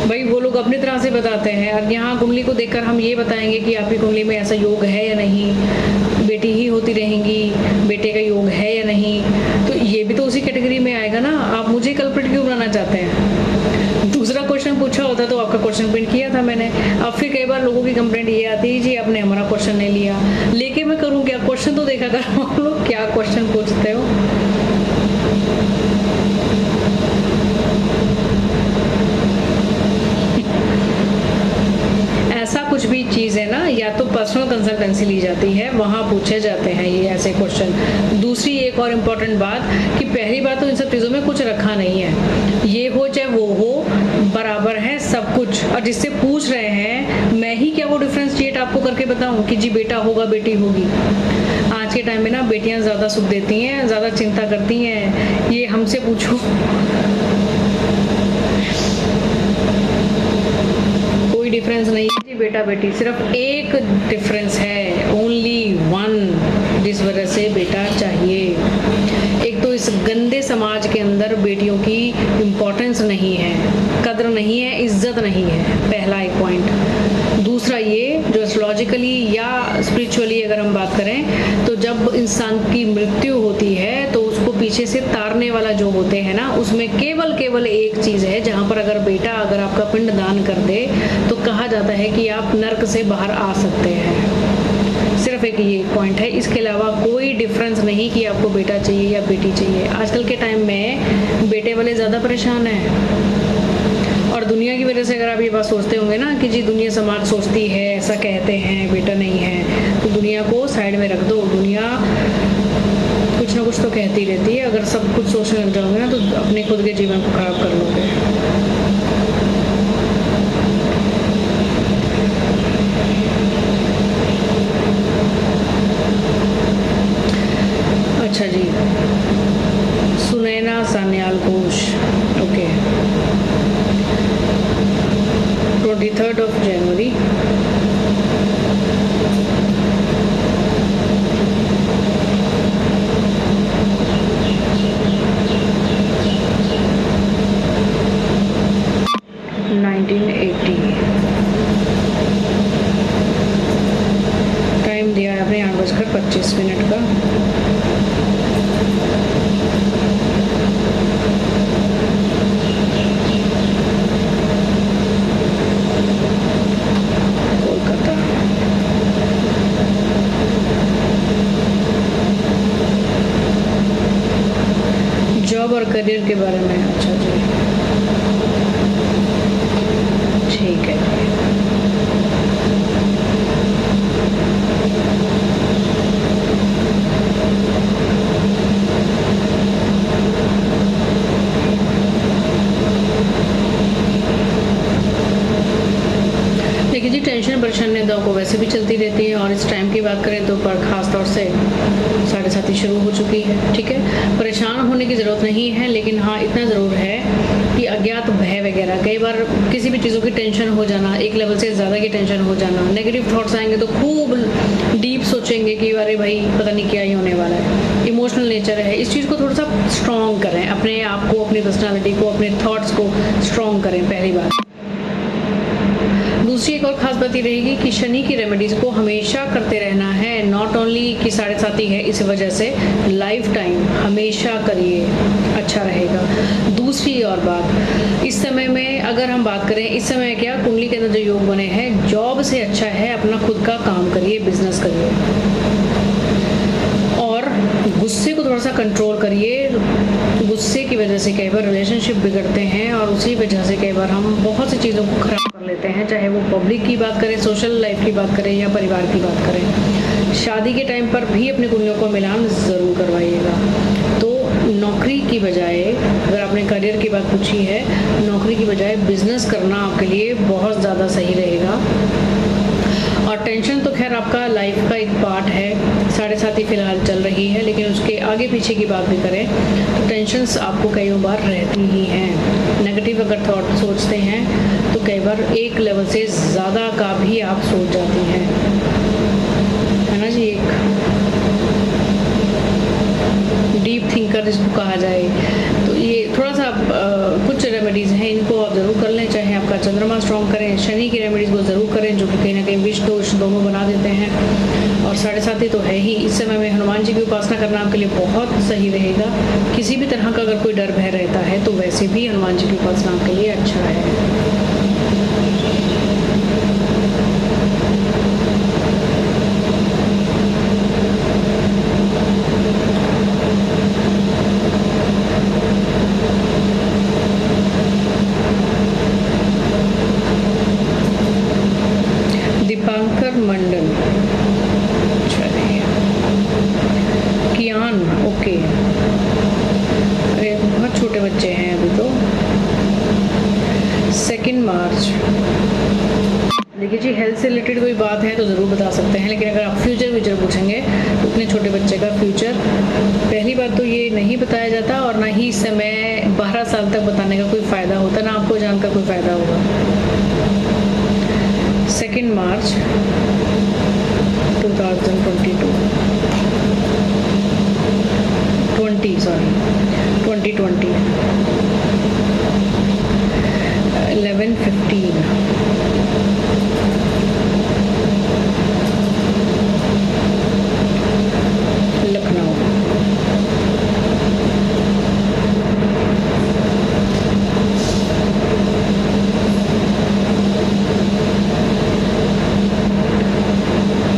भाई वो लोग अपनी तरह से बताते हैं, और यहाँ कुंडली को देखकर हम ये बताएंगे कि आपकी कुंडली में ऐसा योग है या नहीं, बेटी ही होती रहेंगी, बेटे का योग है या नहीं, तो ये भी तो उसी कैटेगरी में आएगा ना। आप मुझे कल्प्रिट क्यों बनाना चाहते हैं? दूसरा क्वेश्चन पूछा होता तो आपका क्वेश्चन प्रिंट किया था मैंने। अब फिर कई बार लोगों की कंप्लेंट ये आती है जी आपने हमारा क्वेश्चन नहीं लिया, लेके मैं करूँ क्या? क्वेश्चन तो देखा करो आप लोग क्या क्वेश्चन पूछते हो। ऐसा कुछ भी चीज़ है ना, या तो पर्सनल कंसल्टेंसी ली जाती है, वहाँ पूछे जाते हैं ये ऐसे क्वेश्चन। दूसरी एक और इम्पॉर्टेंट बात कि पहली बात तो इन सब चीज़ों में कुछ रखा नहीं है, ये हो चाहे वो हो बराबर है सब कुछ। और जिससे पूछ रहे हैं मैं ही क्या वो डिफ्रेंशिएट आपको करके बताऊं कि जी बेटा होगा बेटी होगी। आज के टाइम में ना बेटियां ज़्यादा सुख देती हैं, ज़्यादा चिंता करती हैं, ये हमसे पूछो। कोई डिफरेंस नहीं है जी बेटा बेटी, सिर्फ एक डिफरेंस है, ओनली वन, जिस वजह से बेटा चाहिए। एक तो इस गंदे समाज के अंदर बेटियों की इम्पोर्टेंस नहीं है, कद्र नहीं है, इज्जत नहीं है, पहला एक पॉइंट। दूसरा ये जो एस्ट्रोलॉजिकली या स्पिरिचुअली अगर हम बात करें तो जब इंसान की मृत्यु होती है तो उसको पीछे से तारने वाला जो होते हैं ना, उसमें केवल एक चीज़ है जहाँ पर अगर बेटा अगर आपका पिंड दान कर दे तो कहा जाता है कि आप नर्क से बाहर आ सकते हैं। सिर्फ एक ये पॉइंट है, इसके अलावा कोई डिफरेंस नहीं कि आपको बेटा चाहिए या बेटी चाहिए। आजकल के टाइम में बेटे वाले ज़्यादा परेशान हैं और दुनिया की वजह से अगर आप ये बात सोचते होंगे ना कि जी दुनिया समाज सोचती है, ऐसा कहते हैं, बेटा नहीं है, तो दुनिया को साइड में रख दो। दुनिया कुछ ना कुछ तो कहती रहती है, अगर सब कुछ सोचने लग जाओगे ना तो अपने खुद के जीवन को खराब कर लोगे। अच्छा जी, Sunaina Sanyal Ghosh, okay, 23rd of January, time दिया है आपने 8:25 का। कोलकाता। जॉब और करियर के बारे में, अच्छा जी, ठीक है जी। देखिए जी, टेंशन परेशानियाँ को वैसे भी चलती रहती है और इस टाइम की बात करें तो पर ख़ास तौर से 7:30 शुरू हो चुकी है, ठीक है। परेशान होने की ज़रूरत नहीं है, लेकिन हाँ इतना ज़रूर है कि अज्ञात भय वगैरह, कई बार किसी भी चीज़ों की टेंशन हो जाना, एक लेवल से ज़्यादा की टेंशन हो जाना, नेगेटिव थॉट्स आएंगे तो खूब डीप सोचेंगे कि अरे भाई पता नहीं क्या ही होने वाला है। इमोशनल नेचर है, इस चीज़ को थोड़ा सा स्ट्रॉन्ग करें, अपने आप को, अपनी पर्सनैलिटी को, अपने थॉट्स को स्ट्रॉन्ग करें, पहली बात। दूसरी एक और ख़ास बात ये रहेगी कि शनि की रेमेडीज़ को हमेशा करते रहना है, नॉट ओनली कि 7:30 है इस वजह से, लाइफ टाइम हमेशा करिए, अच्छा रहेगा। दूसरी और बात, इस समय में अगर हम बात करें, इस समय क्या कुंडली के अंदर जो योग बने हैं, जॉब से अच्छा है अपना खुद का काम करिए, बिजनेस करिए और गुस्से को थोड़ा सा कंट्रोल करिए। गुस्से की वजह से कई बार रिलेशनशिप बिगड़ते हैं और उसी वजह से कई बार हम बहुत सी चीज़ों को खराब कर लेते हैं, चाहे वो पब्लिक की बात करें, सोशल लाइफ की बात करें या परिवार की बात करें। शादी के टाइम पर भी अपनी कुंडलियों को मिलान ज़रूर करवाइएगा। तो नौकरी की बजाय, अगर आपने करियर की बात पूछी है, नौकरी की बजाय बिजनेस करना आपके लिए बहुत ज़्यादा सही रहेगा। और टेंशन तो खैर आपका लाइफ का एक पार्ट है, 7:30 फिलहाल चल रही है, लेकिन उसके आगे पीछे की बात भी करें तो टेंशन्स आपको कई बार रहती ही हैं। नेगेटिव अगर थॉट सोचते हैं तो कई बार एक लेवल से ज़्यादा का भी आप सोच जाती हैं, है ना जी। एक डीप थिंकर जिसको कहा जाए, तो ये थोड़ा सा कुछ रेमेडीज़ हैं, इनको आप ज़रूर कर लें, चाहे आपका चंद्रमा स्ट्रॉन्ग करें, शनि की रेमेडीज़ को ज़रूर करें जो कि कहीं ना कहीं विष दोष दोनों बना देते हैं। और 7:30 तो है ही, इस समय में हनुमान जी की उपासना करना आपके लिए बहुत सही रहेगा। किसी भी तरह का अगर कोई डर भय रहता है तो वैसे भी हनुमान जी की उपासना आपके लिए अच्छा है। दीपांकर मंडल, बच्चे हैं अभी तो। 2 मार्च, देखिए जी, हेल्थ से रिलेटेड कोई बात है तो ज़रूर बता सकते हैं, लेकिन अगर आप फ्यूचर पूछेंगे तो इतने छोटे बच्चे का फ्यूचर पहली बात तो ये नहीं बताया जाता, और ना ही इस समय 12 साल तक बताने का कोई फ़ायदा होता, ना आपको जानकर कोई फ़ायदा होगा। 2 मार्च 2022 2020 11:15 लखनऊ।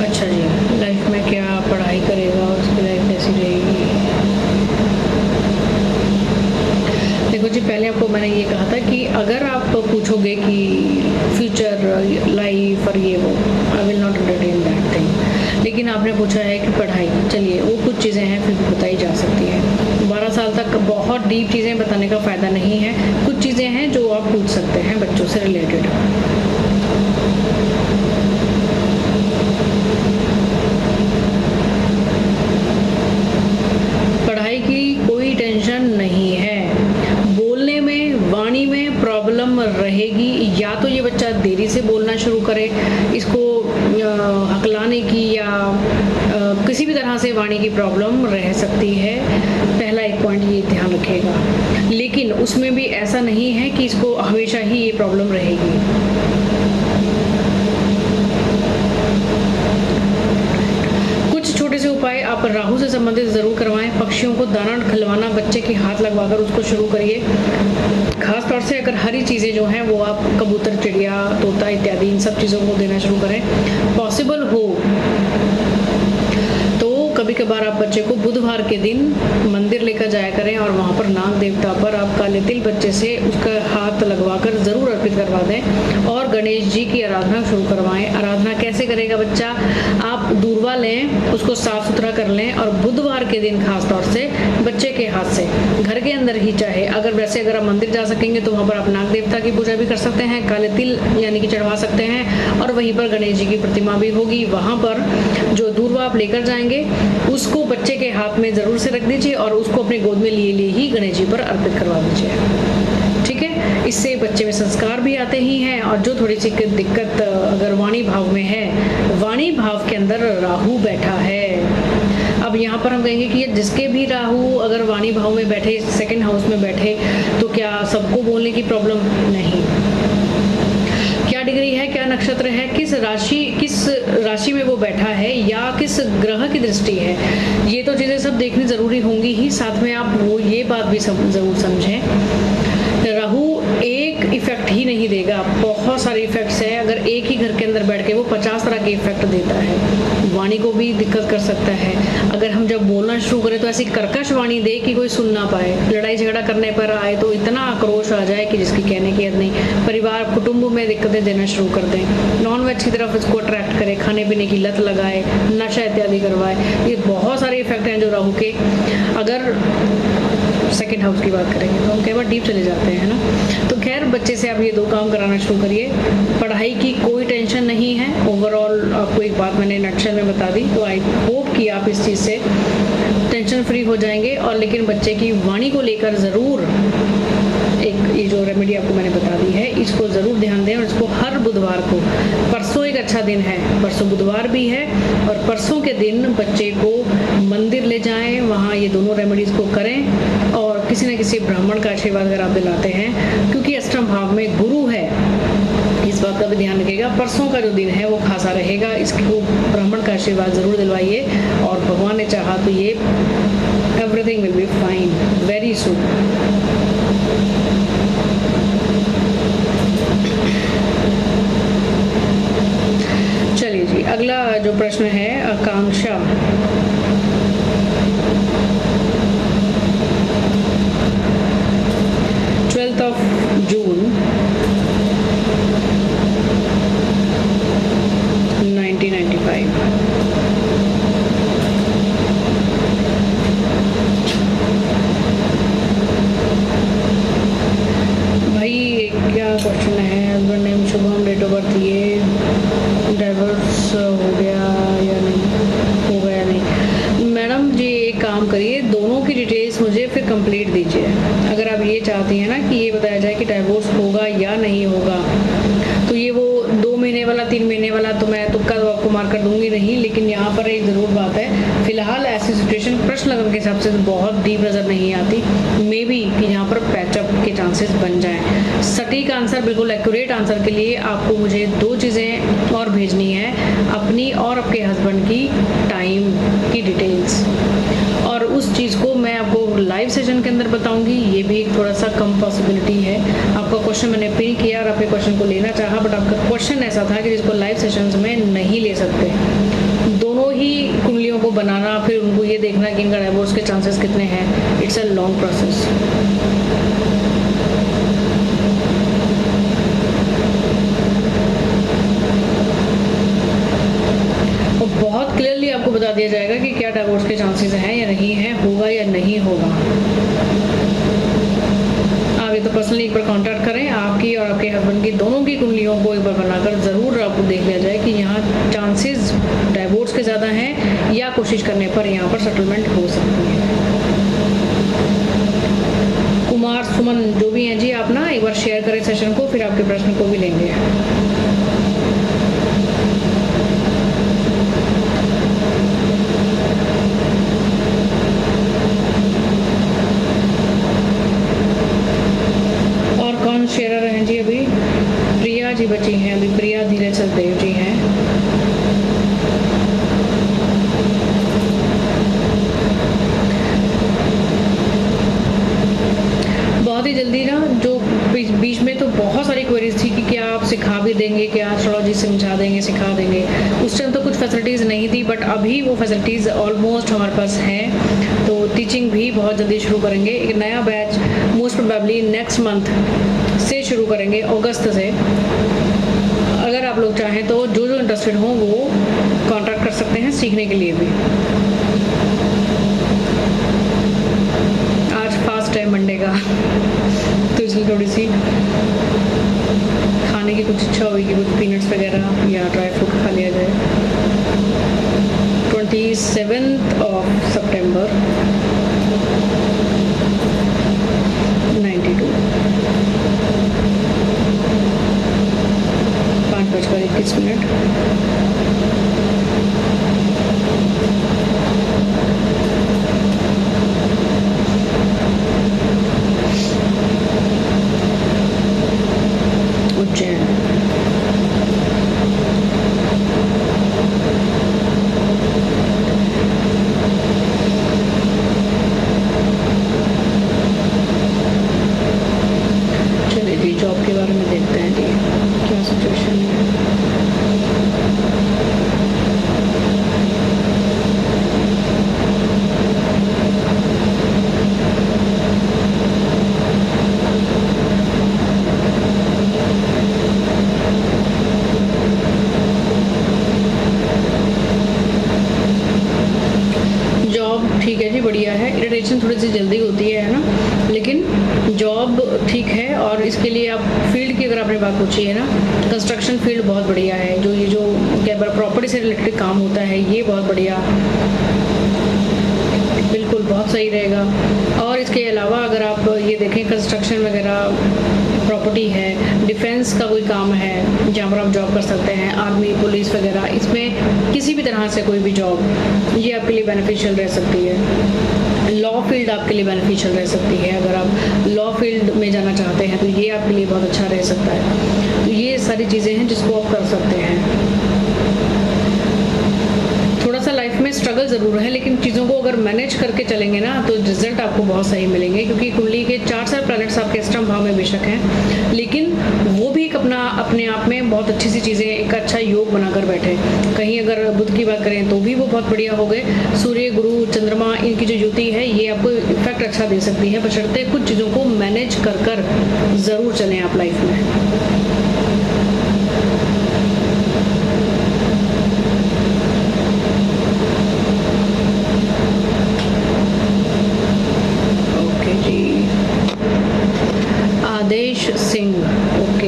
अच्छा जी, लाइफ में क्या पढ़ाई करेगा और उसकी लाइफ कैसी रहेगी? देखो जी, पहले आपको मैंने ये कहा था कि अगर आप पूछोगे कि फ्यूचर लाइफ और ये वो, I will not entertain that thing. लेकिन आपने पूछा है कि पढ़ाई, चलिए वो कुछ चीज़ें हैं फिर भी बताई जा सकती हैं। 12 साल तक बहुत डीप चीज़ें बताने का फ़ायदा नहीं है, कुछ चीज़ें हैं जो आप पूछ सकते हैं बच्चों से रिलेटेड। पढ़ाई की कोई टेंशन नहीं है, बोलने में, वाणी में प्रॉब्लम रहेगी, या तो ये बच्चा देरी से बोलना शुरू करे, इसको हकलाने की या किसी भी तरह से वाणी की प्रॉब्लम रह सकती है। पहला एक पॉइंट ये ध्यान रखिएगा, लेकिन उसमें भी ऐसा नहीं है कि इसको हमेशा ही ये प्रॉब्लम रहेगी। कुछ छोटे से उपाय आप राहु से संबंधित ज़रूर करवाएं। पक्षियों को दाना खिलवाना, बच्चे के हाथ लगवाकर उसको शुरू करिए। खास तौर से अगर हरी चीज़ें जो हैं वो आप कबूतर, चिड़िया, तोता इत्यादि इन सब चीज़ों को देना शुरू करें। पॉसिबल हो तो कभी कभार आप बच्चे को बुधवार के दिन मंदिर लेकर जाया करें और वहाँ पर नाग देवता पर आप काले तिल बच्चे से उसका हाथ लगवाकर ज़रूर अर्पित करवा दें, और गणेश जी की आराधना शुरू करवाएं। आराधना कैसे करेगा बच्चा? आप दूरवा लें, उसको साफ सुथरा कर लें, और बुधवार के दिन खास तौर से बच्चे के हाथ से घर के अंदर ही, चाहे अगर आप मंदिर जा सकेंगे तो वहाँ पर आप नाग देवता की पूजा भी कर सकते हैं, काले तिल यानी कि चढ़वा सकते हैं, और वहीं पर गणेश जी की प्रतिमा भी होगी। वहाँ पर जो दूरवा आप लेकर जाएंगे उसको बच्चे के हाथ में ज़रूर से रख दीजिए और उसको अपने गोद में लिए ही गणेश जी पर अर्पित करवा दीजिए। ठीक है, इससे बच्चे में संस्कार भी आते ही हैं। और जो थोड़ी सी दिक्कत अगर वाणी भाव में है, वाणी भाव के अंदर राहु बैठा है। अब यहाँ पर हम कहेंगे कि ये जिसके भी राहु अगर वाणी भाव में बैठे, 2nd हाउस में बैठे, तो क्या सबको बोलने की प्रॉब्लम? नहीं। क्या डिग्री है, क्या नक्षत्र है, किस राशि में वो बैठा है, या किस ग्रह की दृष्टि है, ये तो चीज़ें सब देखनी ज़रूरी होंगी ही। साथ में आप वो ये बात भी ज़रूर समझें, राहु एक इफेक्ट ही नहीं देगा, बहुत सारे इफेक्ट्स हैं। अगर एक ही घर के अंदर बैठ के वो 50 तरह के इफेक्ट देता है। वाणी को भी दिक्कत कर सकता है। अगर हम जब बोलना शुरू करें तो ऐसी कर्कश वाणी दे कि कोई सुन ना पाए, लड़ाई झगड़ा करने पर आए तो इतना आक्रोश आ जाए कि जिसकी कहने की हद नहीं। परिवार कुटुंब में दिक्कतें देना शुरू कर दें, नॉन वेज की तरफ इसको अट्रैक्ट करे, खाने पीने की लत लगाए, नशा इत्यादि करवाए। ये बहुत सारे इफेक्ट हैं जो राहु के। अगर 2nd हाउस की बात करेंगे तो हम कई बार डीप चले जाते हैं ना। तो खैर, बच्चे से आप ये 2 काम कराना शुरू करिए। पढ़ाई की कोई टेंशन नहीं है। ओवरऑल आपको एक बात मैंने नटशल में बता दी, तो आई होप कि आप इस चीज़ से टेंशन फ्री हो जाएंगे। और लेकिन बच्चे की वाणी को लेकर ज़रूर एक ये जो रेमेडी आपको मैंने बता दी है, इसको ज़रूर ध्यान दें। और इसको हर बुधवार को, परसों एक अच्छा दिन है, परसों बुधवार भी है, और परसों के दिन बच्चे को मंदिर ले जाएं, वहाँ ये दोनों रेमेडीज़ को करें। और किसी न किसी ब्राह्मण का आशीर्वाद अगर आप दिलाते हैं, क्योंकि अष्टम भाव में गुरु है, इस बात का भी ध्यान रखिएगा। परसों का जो दिन है वो खासा रहेगा, इसको ब्राह्मण का आशीर्वाद ज़रूर दिलवाइए, और भगवान ने चाहा तो ये everything will be fine very soon. चलिए जी, अगला जो प्रश्न है, आकांक्षा। जून 1995। क्वेश्चन है, husband name Shubham, date of birth ये, डाइवर्स हो गया या नहीं, हो गया नहीं। मैडम जी एक काम करिए, दोनों की डिटेल्स मुझे फिर कंप्लीट दीजिए। अगर आप ये चाहती हैं ना कि ये बताया जाए कि डाइवोर्स होगा या नहीं होगा, तो ये वो 2 महीने वाला 3 महीने वाला तो मैं तुक्का तो आपको मार कर दूंगी नहीं, लेकिन यहाँ पर एक ज़रूर बात है, फिलहाल ऐसी सिचुएशन प्रश्न लगन के हिसाब से बहुत डीप नज़र नहीं आती, मे बी कि यहाँ पर पैचअप के चांसेस बन जाएं। सटीक आंसर, बिल्कुल एक्यूरेट आंसर के लिए आपको मुझे 2 चीज़ें और भेजनी है, अपनी और आपके हस्बैंड की टाइम की डिटेल्स, और उस चीज़ को मैं आपको लाइव सेशन के अंदर बताऊंगी। ये भी एक थोड़ा सा कम पॉसिबिलिटी है। आपका क्वेश्चन मैंने पिन किया और आपके क्वेश्चन को लेना चाहा, बट आपका क्वेश्चन ऐसा था कि जिसको लाइव सेशंस में नहीं ले सकते। दोनों ही कुंडलियों को बनाना, फिर उनको ये देखना कि इनका डाइवोर्स के चांसेस कितने हैं, इट्स अ लॉन्ग प्रोसेस। बहुत क्लियरली आपको बता दिया जाएगा कि क्या डाइवोर्स के चांसेस हैं या नहीं है, होगा या नहीं होगा। आप ये तो पर्सनली एक बार कांटेक्ट करें, आपकी और आपके हस्बैंड की दोनों की कुंडलियों को एक बार बनाकर ज़रूर आपको देख लिया जाए कि यहाँ चांसेस डाइवोर्स के ज़्यादा हैं या कोशिश करने पर यहाँ पर सेटलमेंट हो सकती है। कुमार सुमन जो भी हैं जी, आप ना एक बार शेयर करें सेशन को, फिर आपके प्रश्न को भी लेंगे। शेयर हैं जी, अभी प्रिया जी बची हैं, अभी प्रिया धीरज सचदेव जी हैं। बहुत ही जल्दी ना, जो बीच में तो बहुत सारी क्वेरीज थी कि क्या आप सिखा भी देंगे, क्या एस्ट्रोलॉजी समझा देंगे, सिखा देंगे। उस टाइम तो कुछ फैसिलिटीज़ नहीं थी, बट अभी वो फैसिलिटीज़ ऑलमोस्ट हमारे पास हैं, तो टीचिंग भी बहुत जल्दी शुरू करेंगे। एक नया batch most probably next month से शुरू करेंगे, अगस्त से। अगर आप लोग चाहें तो जो इंटरेस्टेड हों वो कांटेक्ट कर सकते हैं सीखने के लिए भी। आज फास्ट है मंडे का, तो इसलिए थोड़ी सी खाने की कुछ इच्छा होगी, कुछ पीनट्स वगैरह या ड्राई फ्रूट खा लिया जाए। 27 सितंबर 92 5:21। उज्जैन। चलिए जी, जॉब के बारे में देखते हैं जी, क्या सिचुएशन है। ठीक है जी, बढ़िया है। इरिटेशन थोड़ी सी जल्दी होती है ना, लेकिन जॉब ठीक है। और इसके लिए आप फील्ड की अगर आपने बात पूछी है ना, कंस्ट्रक्शन फील्ड बहुत बढ़िया है। जो ये जो क्या प्रॉपर्टी से रिलेटेड काम होता है, ये बहुत बढ़िया, बिल्कुल बहुत सही रहेगा। और इसके अलावा अगर आप ये देखें, कंस्ट्रक्शन वगैरह प्रॉपर्टी है, डिफेंस का कोई काम है जहाँ पर आप जॉब कर सकते हैं, आर्मी पुलिस वगैरह, इसमें किसी भी तरह से कोई भी जॉब, ये आपके लिए बेनिफिशियल रह सकती है। लॉ फील्ड आपके लिए बेनिफिशियल रह सकती है। अगर आप लॉ फील्ड में जाना चाहते हैं तो ये आपके लिए बहुत अच्छा रह सकता है। तो ये सारी चीज़ें हैं जिसको आप कर सकते हैं। थोड़ा सा लाइफ में स्ट्रगल ज़रूर है, लेकिन चीज़ों को अगर मैनेज करके चलेंगे ना तो रिजल्ट आपको बहुत सही मिलेंगे। क्योंकि कुंडली के 4 सारे प्लैनेट्स आपके अष्टम भाव में बेशक हैं, लेकिन वो भी एक अपने आप में बहुत अच्छी सी चीज़ें, एक अच्छा योग बनाकर बैठे। कहीं अगर बुध की बात करें तो भी वो बहुत बढ़िया हो गए। सूर्य, गुरु, चंद्रमा, इनकी जो युति है ये आपको इफेक्ट अच्छा दे सकती है, बशर्ते कुछ चीज़ों को मैनेज कर ज़रूर चलें आप लाइफ में। Adesh Singh, okay,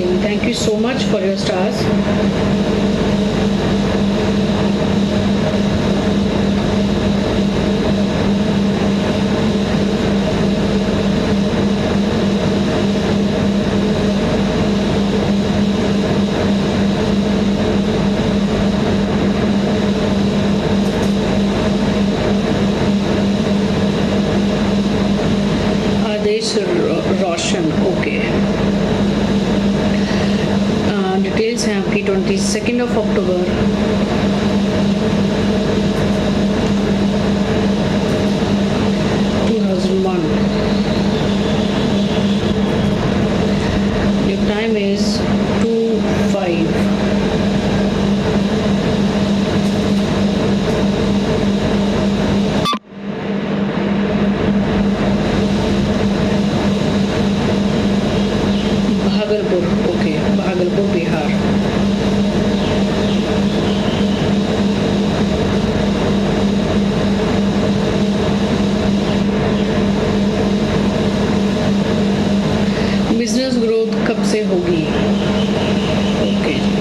so much for your stars. Roshan, okay. Details हैं आपकी 22 October, your time is 2:05. Bhagalpur, okay, Bhagalpur Bihar. Business growth कब से होगी? ओके जी।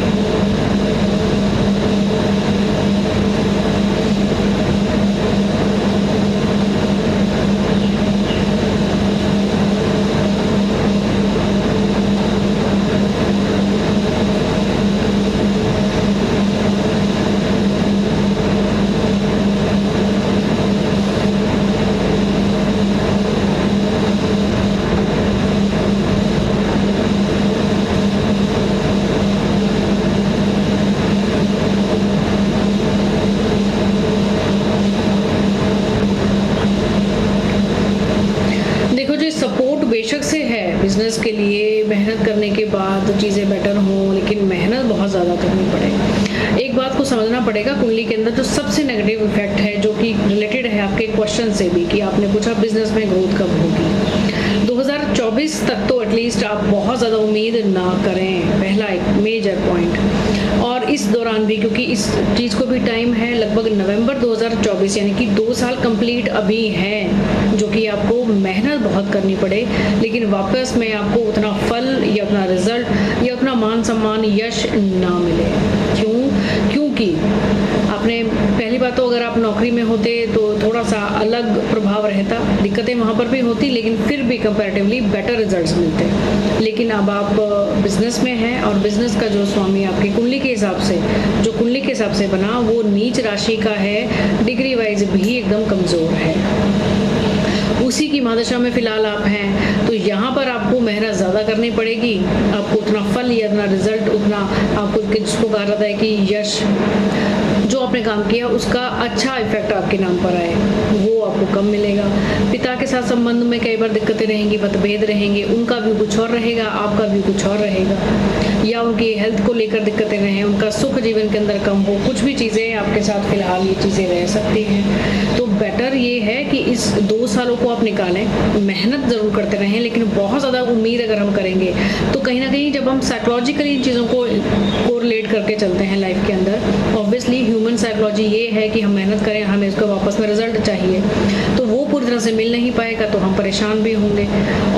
सपोर्ट बेशक से है बिजनेस के लिए, मेहनत करने के बाद चीज़ें बेटर हों, लेकिन मेहनत बहुत ज़्यादा करनी पड़े। एक बात को समझना पड़ेगा, कुंडली के अंदर जो सबसे नेगेटिव इफेक्ट है, जो कि रिलेटेड है आपके क्वेश्चन से भी, कि आपने पूछा बिजनेस में ग्रोथ कब होगी। 2024 तक तो एटलीस्ट आप बहुत ज़्यादा उम्मीद ना करें, पहला एक मेजर पॉइंट। और इस दौरान भी, क्योंकि इस चीज़ को भी टाइम है, लगभग नवंबर 2024, यानी कि 2 साल कंप्लीट अभी हैं, जो कि आपको मेहनत बहुत करनी पड़े, लेकिन वापस में आपको उतना फल या उतना रिजल्ट या उतना मान सम्मान, यश ना मिले। क्योंकि आपने पहली बात तो अगर आप नौकरी में होते तो थोड़ा सा अलग प्रभाव रहता, दिक्कतें वहाँ पर भी होती, लेकिन फिर भी कंपैरेटिवली बेटर रिजल्ट्स मिलते। लेकिन अब आप बिजनेस में हैं और बिजनेस का जो स्वामी आपकी कुंडली के हिसाब से, जो कुंडली के हिसाब से बना, वो नीच राशि का है, डिग्री वाइज भी एकदम कमज़ोर है, उसी की महादशा में फिलहाल आप हैं। तो यहाँ पर आपको मेहनत ज़्यादा करनी पड़ेगी, आपको उतना फल या उतना रिजल्ट, उतना आपको, जिसको कहा जाता है कि यश, जो आपने काम किया उसका अच्छा इफेक्ट आपके नाम पर आए, वो आपको कम मिलेगा। पिता के साथ संबंध में कई बार दिक्कतें रहेंगी, मतभेद रहेंगे, उनका भी कुछ और रहेगा, आपका भी कुछ और रहेगा, या उनकी हेल्थ को लेकर दिक्कतें रहें, उनका सुख जीवन के अंदर कम हो, कुछ भी चीज़ें आपके साथ फिलहाल ये चीज़ें रह सकती हैं। तो बेटर ये है कि इस 2 सालों को आप निकालें, मेहनत ज़रूर करते रहें, लेकिन बहुत ज़्यादा उम्मीद अगर हम करेंगे तो कहीं ना कहीं जब हम साइकोलॉजिकली इन चीज़ों को कोरिलेट करके चलते हैं लाइफ के अंदर, ऑब्वियसली ह्यूमन साइकोलॉजी ये है कि हम मेहनत करें, हमें इसको वापस में रिजल्ट चाहिए, तो वो पूरी तरह से मिल नहीं पाएगा तो हम परेशान भी होंगे।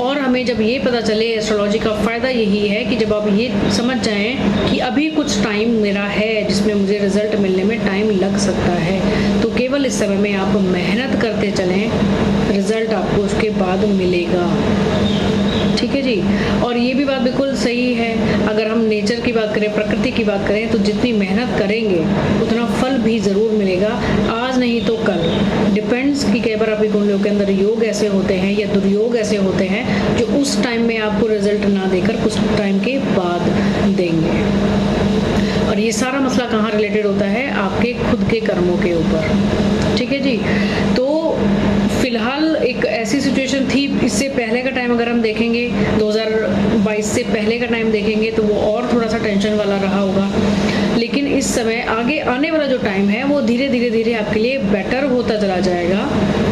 और हमें जब ये पता चले, एस्ट्रोलॉजी का फ़ायदा यही है कि जब आप ये समझ जाएं कि अभी कुछ टाइम मेरा है जिसमें मुझे रिजल्ट मिलने में टाइम लग सकता है, तो केवल इस समय में आप मेहनत करते चलें, रिजल्ट आपको उसके बाद मिलेगा। ठीक है जी। और ये भी बात बिल्कुल सही है, अगर हम नेचर की बात करें, प्रकृति की बात करें, तो जितनी मेहनत करेंगे उतना फल भी ज़रूर मिलेगा, आज नहीं तो कल। डिपेंड्स कि कई बार आपकी कुंडलियों के अंदर योग ऐसे होते हैं या दुर्योग ऐसे होते हैं जो उस टाइम में आपको रिजल्ट ना देकर कुछ टाइम के बाद देंगे। और ये सारा मसला कहाँ रिलेटेड होता है? आपके खुद के कर्मों के ऊपर। ठीक है जी। तो फिलहाल एक ऐसी सिचुएशन थी, इससे पहले का टाइम अगर हम देखेंगे, 2022 से पहले का टाइम देखेंगे तो वो और थोड़ा सा टेंशन वाला रहा होगा, लेकिन इस समय आगे आने वाला जो टाइम है वो धीरे धीरे आपके लिए बेटर होता चला जाएगा।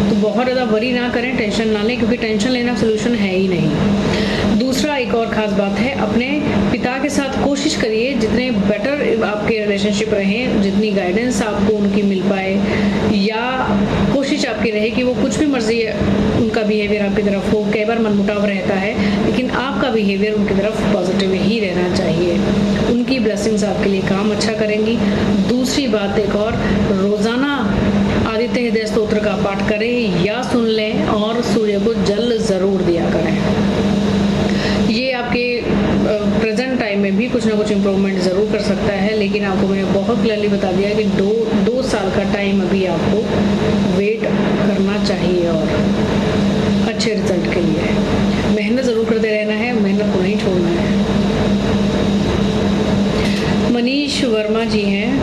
तो बहुत ज़्यादा वरी ना करें, टेंशन ना लें, क्योंकि टेंशन लेना सोल्यूशन है ही नहीं। दूसरा एक और ख़ास बात है, अपने पिता के साथ कोशिश करिए जितने बेटर आपके रिलेशनशिप रहें, जितनी गाइडेंस आपको उनकी मिल पाए, या कोशिश आपकी रहे कि वो कुछ भी मर्जी उनका बिहेवियर आपकी तरफ हो। कई बार मनमुटाव रहता है, लेकिन आपका बिहेवियर उनकी तरफ पॉजिटिव ही रहना चाहिए। आपके लिए काम अच्छा करेंगी। दूसरी बात एक और, रोज़ाना आदित्य हृदय स्तोत्र का पाठ करें या सुन लें और सूर्य को जल ज़रूर दिया करें। ये आपके प्रेजेंट टाइम में भी कुछ ना कुछ इम्प्रूवमेंट ज़रूर कर सकता है, लेकिन आपको मैंने बहुत क्लियरली बता दिया कि दो साल का टाइम अभी आपको वेट करना चाहिए और अच्छे रिजल्ट के लिए मेहनत ज़रूर करते रहना है, मेहनत को नहीं छोड़ना है। मनीष वर्मा जी हैं,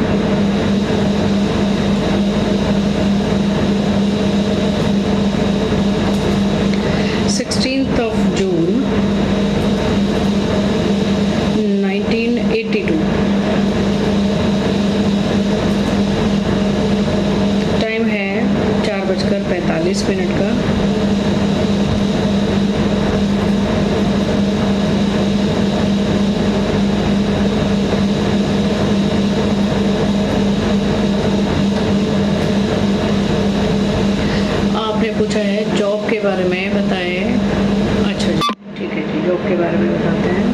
June 1982। टाइम है 4:45 का। आपने पूछा है जॉब के बारे में बताएं। अच्छा जी, ठीक है जी, जॉब के बारे में बताते हैं।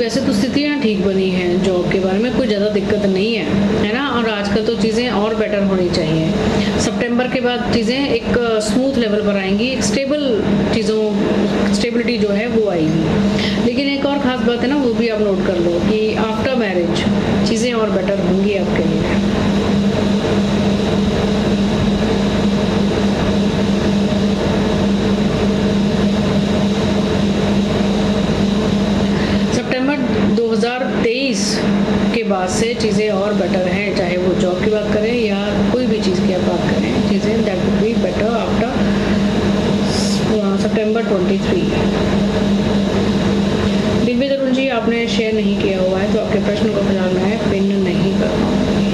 वैसे तो स्थितियाँ ठीक बनी हैं, जॉब के बारे में कोई ज़्यादा दिक्कत नहीं है ना। और आजकल तो चीज़ें और बेटर होनी चाहिए। सितंबर के बाद चीज़ें एक स्मूथ लेवल पर आएंगी, एक स्टेबिलिटी जो है वो आएगी। लेकिन एक और ख़ास बात है ना, वो भी आप नोट कर लो कि आफ्टर मैरिज चीज़ें और बेटर होंगी आपके लिए। सितंबर 2023 के बाद से चीज़ें और बेटर हैं, चाहे वो जॉब की बात करें या कोई भी चीज़ की आप बात करें, चीज़ें that will be better after September 23। Divya Tarun ji, आपने शेयर नहीं किया हुआ है तो आपके प्रश्न को फिलहाल मैं पिन नहीं कर पाऊंगी।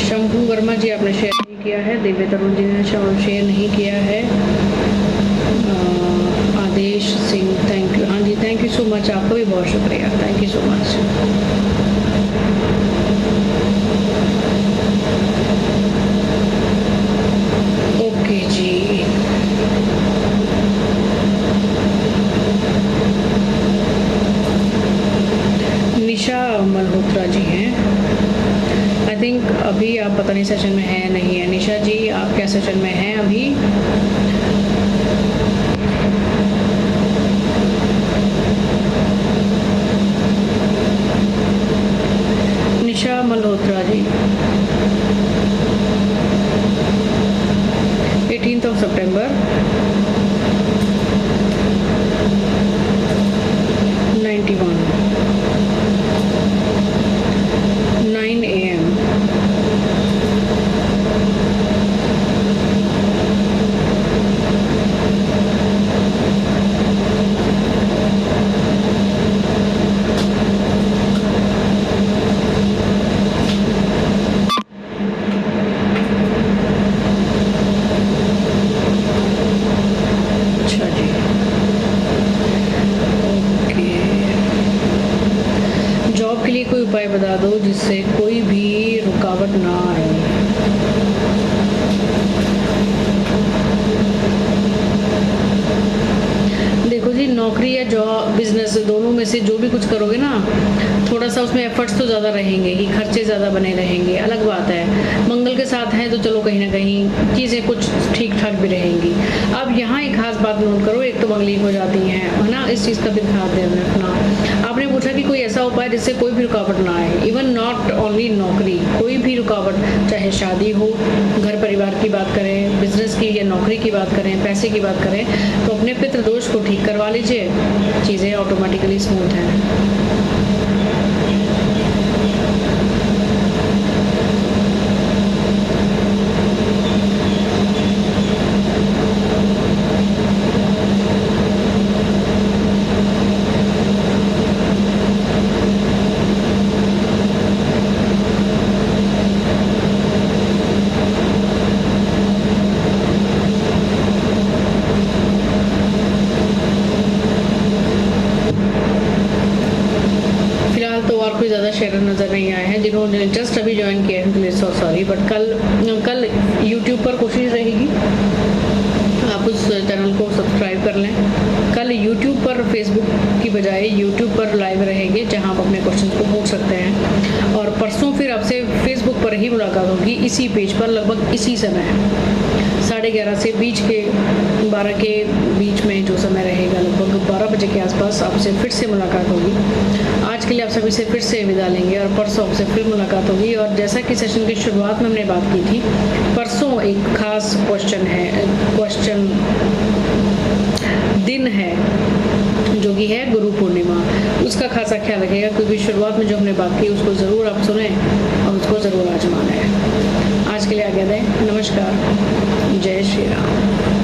शंभू वर्मा जी, आपने शेयर नहीं किया है। दिव्य तरुण जी ने शेयर नहीं किया है। Adesh Singh, thank you. हाँ जी, थैंक यू सो मच, आपका भी बहुत शुक्रिया, thank you so much. Okay ji, Nisha Malhotra ji हैं। आई थिंक अभी आप पता नहीं सेशन में है नहीं है। निशा जी, आप क्या सेशन में हैं अभी? निशा मल्होत्रा जी, 18 सितंबर 91, 9 AM। अच्छा जी, ओके। जॉब के लिए कोई उपाय बता दो जिससे कोई भी रुकावट ना आए। देखो जी, नौकरी या जॉब, बिजनेस, दोनों में से जो भी कुछ करोगे ना, थोड़ा सा उसमें एफर्ट्स तो ज़्यादा रहेंगे ही, खर्चे ज़्यादा बने रहेंगे, अलग बात है। मंगल के साथ है तो चलो कहीं ना कहीं चीज़ें कुछ ठीक ठाक भी रहेंगी। अब यहाँ एक खास बात नोट करो, एक तो मंगली हो जाती है ना, इस चीज़ का भी ध्यान रखना। आपने पूछा कि कोई ऐसा उपाय जिससे कोई भी रुकावट ना आए। इवन नॉट ओनली नौकरी, कोई भी रुकावट, चाहे शादी हो, घर परिवार की बात करें, बिजनेस की या नौकरी की बात करें, पैसे की बात करें, तो अपने पितृदोष को ठीक करवा लीजिए, चीज़ें ऑटोमेटिकली स्मूथ हैं। सो सॉरी, बट कल यूट्यूब पर कोशिश रहेगी आप उस चैनल को सब्सक्राइब कर लें। कल यूट्यूब पर फेसबुक की बजाय यूट्यूब पर लाइव रहेंगे जहां आप अपने क्वेश्चन को पूछ सकते हैं। और परसों फिर आपसे फेसबुक पर ही मुलाकात होगी, इसी पेज पर लगभग इसी समय 11:30 से 12 के बीच में जो समय रहेगा, लगभग 12 बजे के आसपास आपसे फिर से मुलाकात होगी। आज के लिए आप सभी से फिर से विदा लेंगे और परसों आपसे फिर मुलाकात होगी। और जैसा कि सेशन की शुरुआत में हमने बात की थी, परसों एक खास क्वेश्चन दिन है जो कि है गुरु पूर्णिमा। उसका खासा ख्याल रखिएगा, क्योंकि शुरुआत में जो हमने बात की उसको ज़रूर आप सुने और उसको ज़रूर आजमाना है। आज के लिए आज्ञा दें। नमस्कार। जय श्री राम।